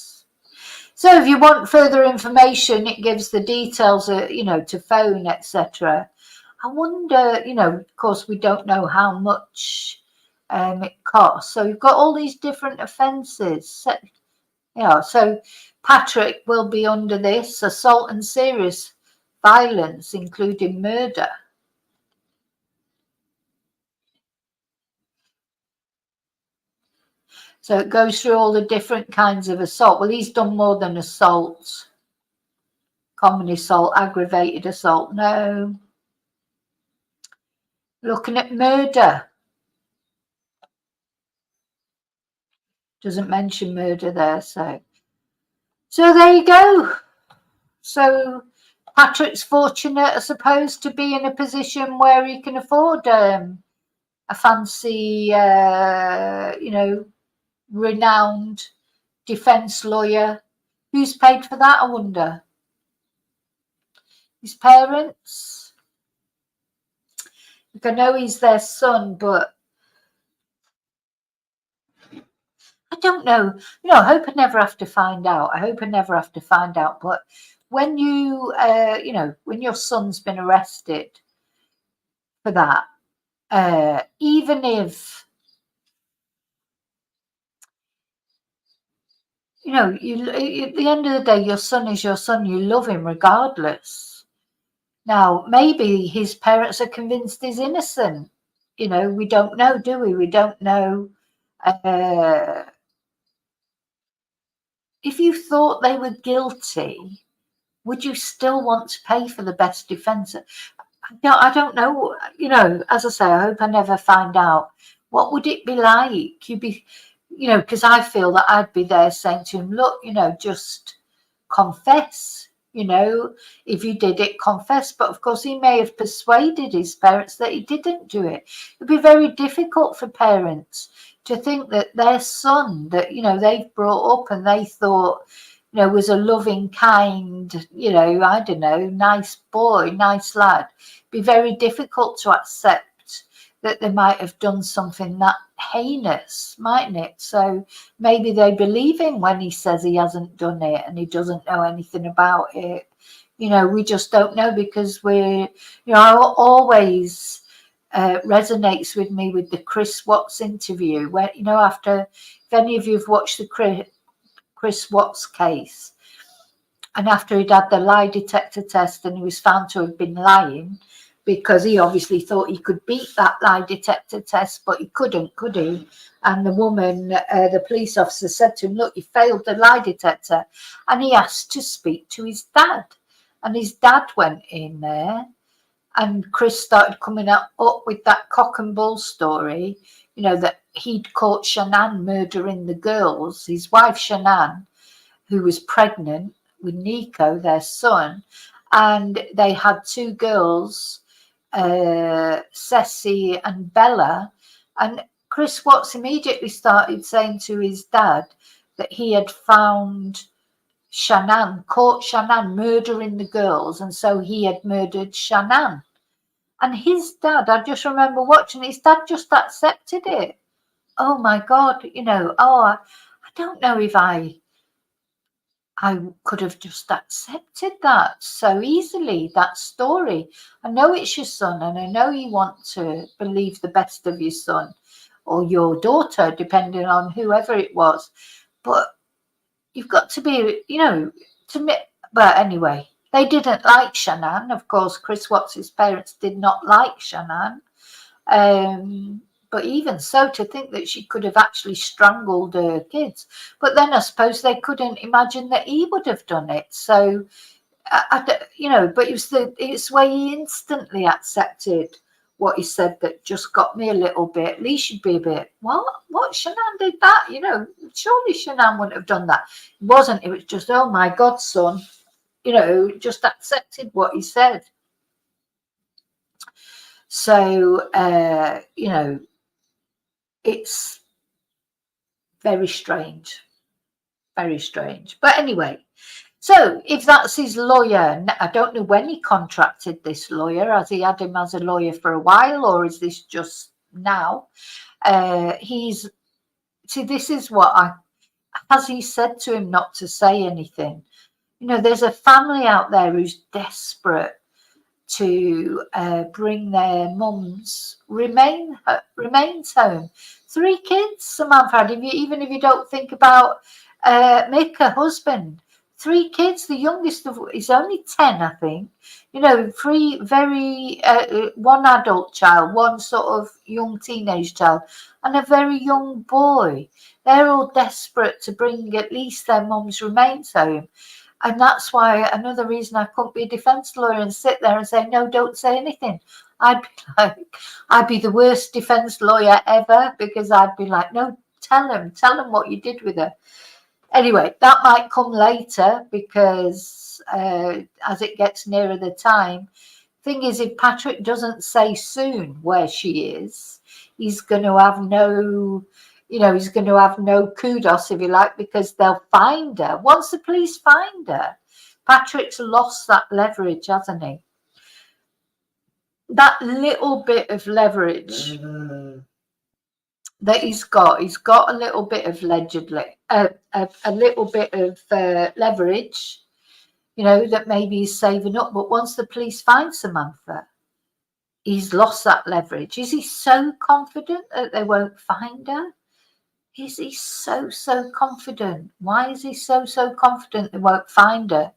So if you want further information, it gives the details, to phone, etc. I wonder, of course, we don't know how much it costs. So you've got all these different offences. So Patrick will be under this: assault and serious violence, including murder. So it goes through all the different kinds of assault. Well, he's done more than assault. Common assault, aggravated assault, no. Looking at murder. Doesn't mention murder there, so there you go. So Patrick's fortunate, I suppose, to be in a position where he can afford a fancy, renowned defence lawyer. Who's paid for that, I wonder? His parents? I know he's their son, but I don't know. I hope I never have to find out. But when you, when your son's been arrested for that, even if, at the end of the day, your son is your son. You love him regardless. Now, maybe his parents are convinced he's innocent. We don't know, do we? We don't know. If you thought they were guilty, would you still want to pay for the best defence? I don't know. As I say, I hope I never find out. What would it be like? You'd be, because I feel that I'd be there saying to him, look, just confess. If you did it, confess. But of course, he may have persuaded his parents that he didn't do it. It'd be very difficult for parents to think that their son that, they've brought up and they thought, was a loving, kind, I don't know, nice boy, nice lad. It'd be very difficult to accept that they might have done something that heinous, mightn't it? So maybe they believe him when he says he hasn't done it and he doesn't know anything about it. We just don't know, because I always resonates with me with the Chris Watts interview, where, after, if any of you have watched the Chris Watts case, and after he'd had the lie detector test and he was found to have been lying, because he obviously thought he could beat that lie detector test, but he couldn't, could he? And the woman, the police officer, said to him, look, you failed the lie detector. And he asked to speak to his dad. And his dad went in there, and Chris started coming up with that cock and bull story, you know, that he'd caught Shanann murdering the girls, his wife Shanann, who was pregnant with Nico, their son, and they had 2 girls, Ceci and Bella. And Chris Watts immediately started saying to his dad that he had found Shanann, caught Shanann murdering the girls, and so he had murdered Shanann. And his dad, I just remember watching, his dad just accepted it. Oh my God, you know, I don't know if I could have just accepted that so easily, that story. I know it's your son, and I know you want to believe the best of your son or your daughter, depending on whoever it was. But you've got to be, you know, to me. But anyway, they didn't like Shanann. Of course, Chris Watts' parents did not like Shanann. But even so, to think that she could have actually strangled her kids. But then I suppose they couldn't imagine that he would have done it. So, you know, but it's where he instantly accepted what he said that just got me a little bit. At least you'd be a bit, what? Shanann did that? You know, surely Shanann wouldn't have done that. It wasn't. It was just, oh my God, son. You know, just accepted what he said. So, you know, it's very strange. Very strange. But anyway, so if that's his lawyer, I don't know when he contracted this lawyer. Has he had him as a lawyer for a while, or is this just now? This is what has he said to him not to say anything? You know, there's a family out there who's desperate to bring their mum's remains home. 3 kids, Samantha, even if you don't think about Mick, her husband. 3 kids, the youngest of is only 10, I think. You know, 3 very, 1 adult child, 1 sort of young teenage child, and a very young boy. They're all desperate to bring at least their mum's remains home. And that's why another reason I couldn't be a defence lawyer and sit there and say, no, don't say anything. I'd be the worst defence lawyer ever, because I'd be like, no, tell them what you did with her. Anyway, that might come later, because as it gets nearer the time, thing is, if Patrick doesn't say soon where she is, he's going to have no, you know, he's going to have no kudos, if you like, because they'll find her. Once the police find her, Patrick's lost that leverage, hasn't he? That little bit of leverage that he's got a little bit of a little bit of leverage, you know, that maybe he's saving up. But once the police find Samantha, he's lost that leverage. Is he so confident that they won't find her? Is he so confident? Why is he so confident they won't find her?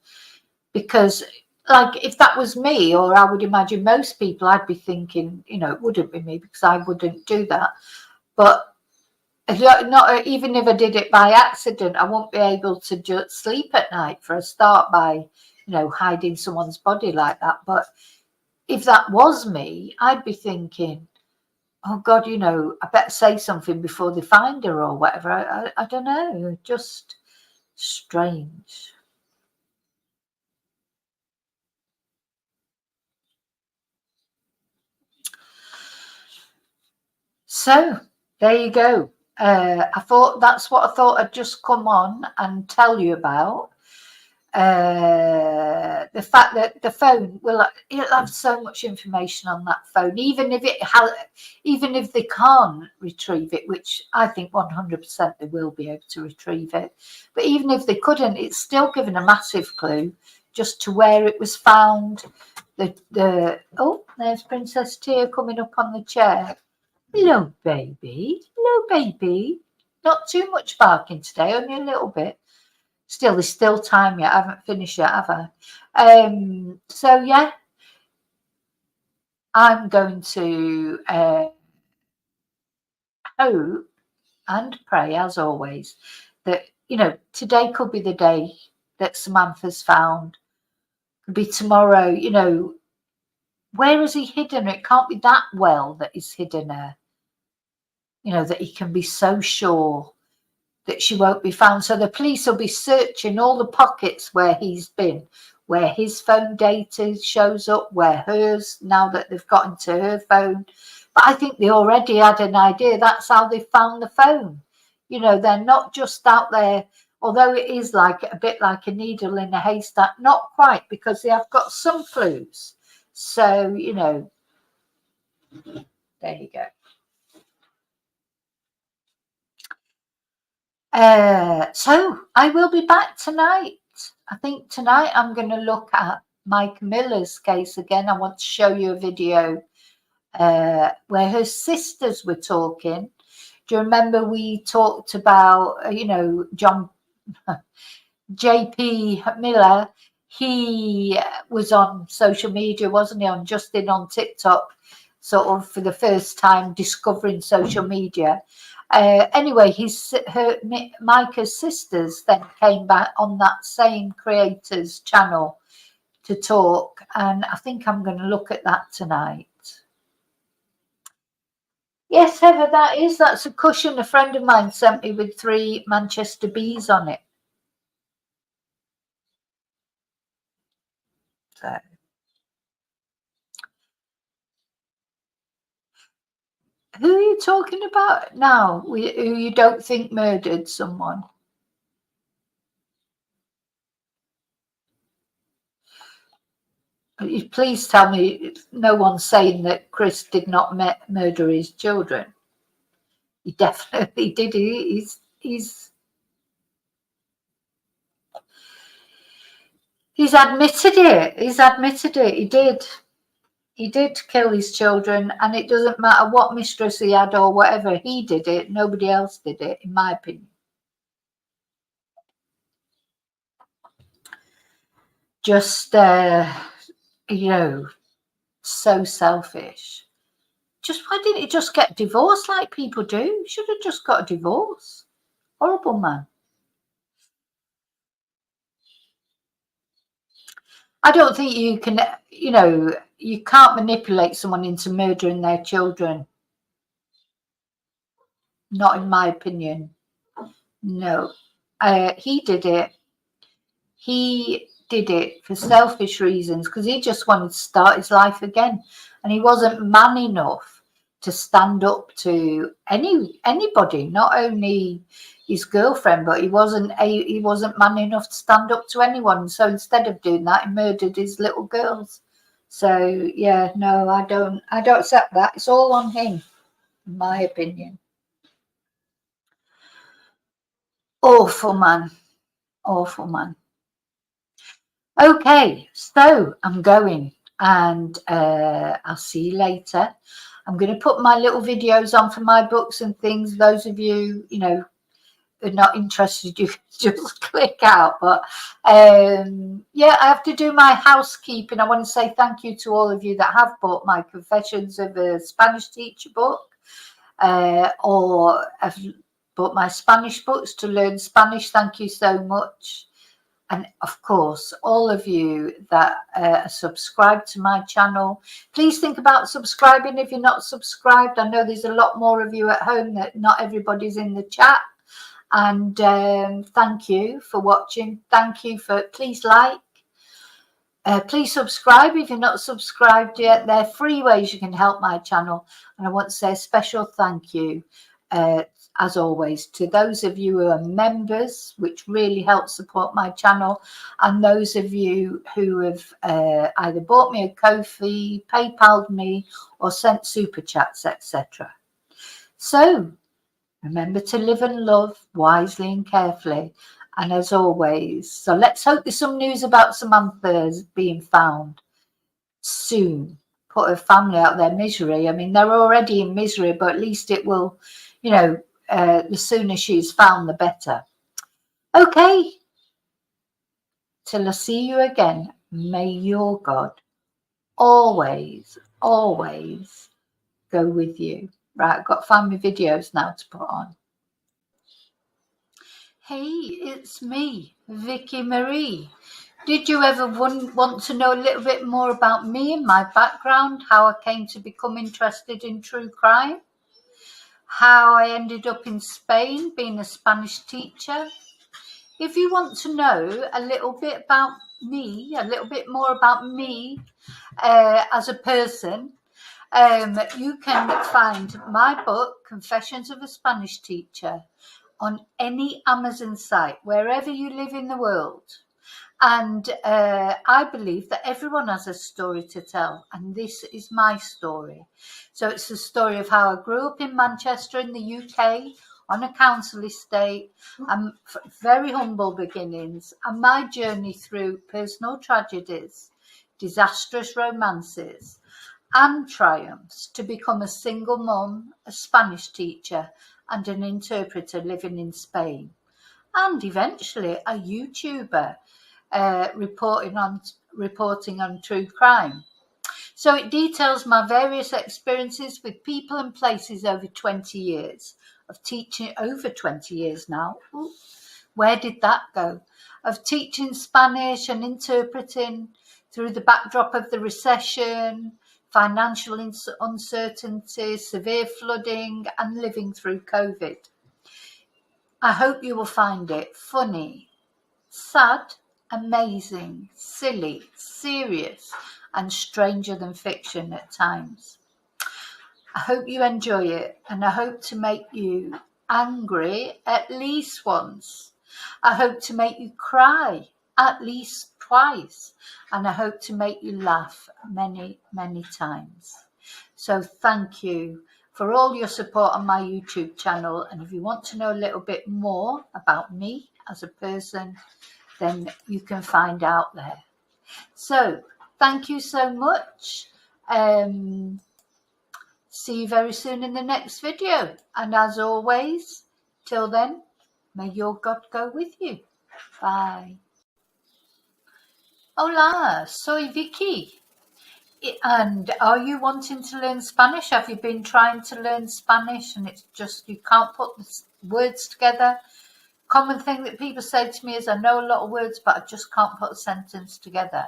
Because, like, if that was me, or I would imagine most people, I'd be thinking, you know, it wouldn't be me, because I wouldn't do that. But not even if I did it by accident, I won't be able to just sleep at night, for a start, by, you know, hiding someone's body like that. But if that was me, I'd be thinking, oh God, you know, I better say something before they find her or whatever. I don't know, just strange. So there you go. I thought that's what I thought I'd just come on and tell you about. The fact that the phone it'll have so much information on that phone, even if they can't retrieve it, which I think 100% they will be able to retrieve it. But even if they couldn't, it's still given a massive clue just to where it was found. Oh, there's Princess Tia coming up on the chair. Hello, baby. Hello, baby. Not too much barking today, only a little bit. Still, there's still time yet. I haven't finished yet, have I? So, yeah. I'm going to hope and pray, as always, that, today could be the day that Samantha's found. Could be tomorrow, where has he hidden her? It can't be that well that he's hidden her. That he can be so sure that she won't be found. So the police will be searching all the pockets where he's been, where his phone data shows up, where hers, now that they've got into her phone. But I think they already had an idea. That's how they found the phone. They're not just out there, although it is like a bit like a needle in a haystack, not quite, because they have got some clues. So, there you go. So I will be back tonight. I think tonight I'm going to look at Mike Miller's case again. I want to show you a video where her sisters were talking. Do you remember we talked about, John J.P. Miller? He was on social media, wasn't he, on TikTok, sort of for the first time discovering social media. Anyway, Micah's sisters then came back on that same creator's channel to talk, and I think I'm going to look at that tonight. Yes, Heather, that's a cushion a friend of mine sent me with 3 Manchester bees on it. So. Who are you talking about now? Who you don't think murdered someone? Please tell me no one's saying that Chris did not murder his children. He definitely did. He's admitted it. He's admitted it. He did. He did kill his children, and it doesn't matter what mistress he had or whatever. He did it. Nobody else did it, in my opinion. Just, so selfish. Just why didn't he just get divorced like people do? He should have just got a divorce. Horrible man. I don't think you can, you can't manipulate someone into murdering their children. Not in my opinion. No. He did it. He did it for selfish reasons, because he just wanted to start his life again, and he wasn't man enough to stand up to anybody, not only his girlfriend, but he wasn't man enough to stand up to anyone. So instead of doing that, he murdered his little girls. So yeah, no, I don't accept that. It's all on him, in my opinion. Awful man. Awful man. Okay, so I'm going, and I'll see you later. I'm going to put my little videos on for my books and things. Those of you, who are not interested, you can just click out. But yeah, I have to do my housekeeping. I want to say thank you to all of you that have bought my Confessions of a Spanish Teacher book, or have bought my Spanish books to learn Spanish. Thank you so much. And of course, all of you that are subscribed to my channel, please think about subscribing if you're not subscribed. I know there's a lot more of you at home that not everybody's in the chat. And thank you for watching. Thank you for, please like. Please subscribe if you're not subscribed yet. There are free ways you can help my channel. And I want to say a special thank you, as always, to those of you who are members, which really help support my channel, and those of you who have either bought me a Ko-fi, PayPal'd me, or sent super chats, etc. So remember to live and love wisely and carefully. And as always, so let's hope there's some news about Samantha being found soon. Put her family out of their misery. I mean, they're already in misery, but at least it will, the sooner she's found, the better. Okay. Till I see you again, may your God always, always go with you. Right, I've got to find my videos now to put on. Hey, it's me, Vicki Marie. Did you ever want to know a little bit more about me and my background, how I came to become interested in true crime, how I ended up in Spain being a Spanish teacher? If you want to know a little bit about me, a little bit more about me as a person, you can find my book, Confessions of a Spanish Teacher, on any Amazon site, wherever you live in the world. And I believe that everyone has a story to tell, and this is my story. So it's the story of how I grew up in Manchester in the UK on a council estate, and very humble beginnings, and my journey through personal tragedies, disastrous romances, and triumphs to become a single mum, a Spanish teacher, and an interpreter living in Spain, and eventually a YouTuber reporting on true crime. So it details my various experiences with people and places over 20 years of teaching, over 20 years now. Ooh, where did that go? Of teaching Spanish and interpreting through the backdrop of the recession, financial uncertainty, severe flooding, and living through COVID. I hope you will find it funny, sad, amazing, silly, serious, and stranger than fiction at times. I hope you enjoy it, and I hope to make you angry at least once. I hope to make you cry at least twice, and I hope to make you laugh many, many times. So thank you for all your support on my YouTube channel, and if you want to know a little bit more about me as a person, then you can find out there. So thank you so much. See you very soon in the next video. And as always, till then, may your God go with you. Bye. Hola, soy Vicki. And are you wanting to learn Spanish? Have you been trying to learn Spanish and it's just you can't put the words together? Common thing that people say to me is, I know a lot of words, but I just can't put a sentence together.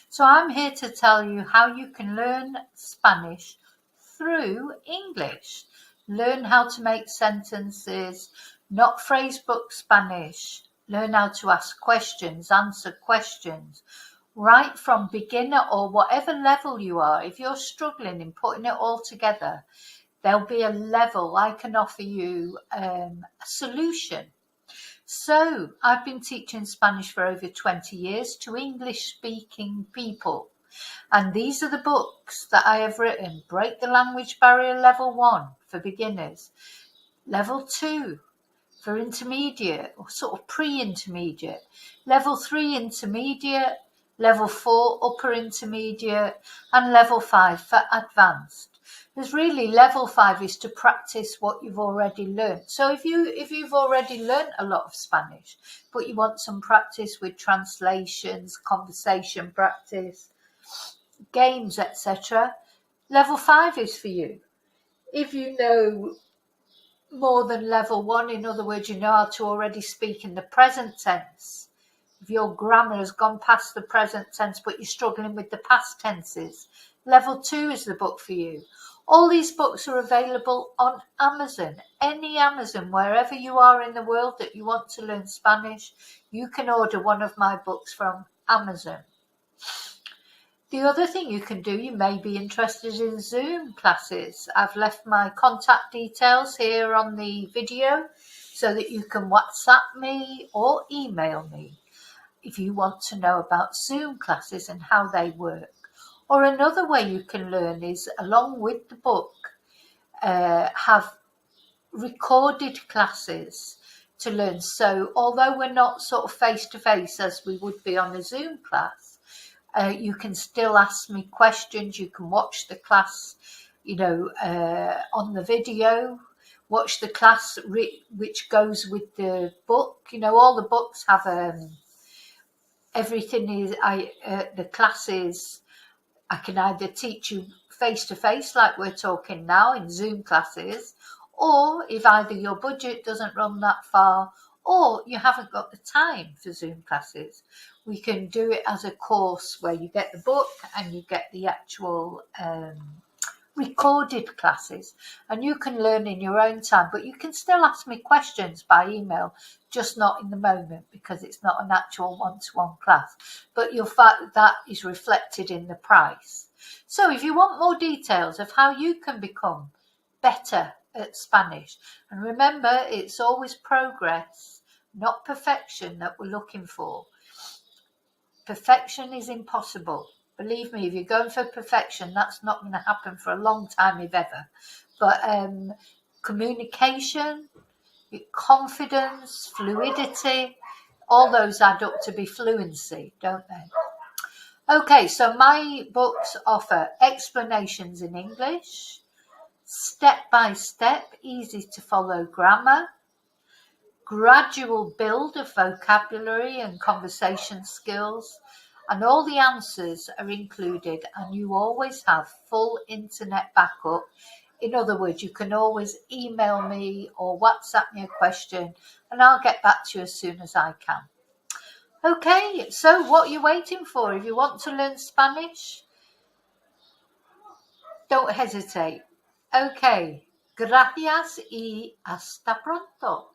So I'm here to tell you how you can learn Spanish through English. Learn how to make sentences, not phrasebook Spanish. Learn how to ask questions, answer questions, right from beginner or whatever level you are. If you're struggling in putting it all together, there'll be a level I can offer you a solution. So I've been teaching Spanish for over 20 years to English-speaking people. And these are the books that I have written. Break the Language Barrier Level 1 for beginners. Level 2 for intermediate or sort of pre-intermediate. Level 3 intermediate. Level 4 upper intermediate. And level 5 for advanced. There's really level 5 is to practice what you've already learned. So if you've already learned a lot of Spanish, but you want some practice with translations, conversation practice, games, etc., level 5 is for you. If you know more than level 1, in other words, you know how to already speak in the present tense. If your grammar has gone past the present tense, but you're struggling with the past tenses, level 2 is the book for you. All these books are available on Amazon. Any Amazon, wherever you are in the world that you want to learn Spanish, you can order one of my books from Amazon. The other thing you can do, you may be interested in Zoom classes. I've left my contact details here on the video so that you can WhatsApp me or email me if you want to know about Zoom classes and how they work. Or another way you can learn is, along with the book, have recorded classes to learn. So although we're not sort of face-to-face as we would be on a Zoom class, you can still ask me questions. You can watch the class, on the video, watch the class which goes with the book. All the books have everything is, the classes I can either teach you face to face like we're talking now in Zoom classes, or if either your budget doesn't run that far or you haven't got the time for Zoom classes, we can do it as a course where you get the book and you get the actual recorded classes, and you can learn in your own time, but you can still ask me questions by email, just not in the moment because it's not an actual one-to-one class, but you'll find that is reflected in the price. So if you want more details of how you can become better at Spanish, and remember, it's always progress, not perfection that we're looking for. Perfection is impossible. Believe me, if you're going for perfection, that's not going to happen for a long time, if ever. But communication, confidence, fluidity, all those add up to be fluency, don't they? Okay, so my books offer explanations in English, step-by-step, easy-to-follow grammar, gradual build of vocabulary and conversation skills, and all the answers are included, and you always have full internet backup. In other words, you can always email me or WhatsApp me a question and I'll get back to you as soon as I can. Okay, so what are you waiting for? If you want to learn Spanish, don't hesitate. Okay, gracias y hasta pronto.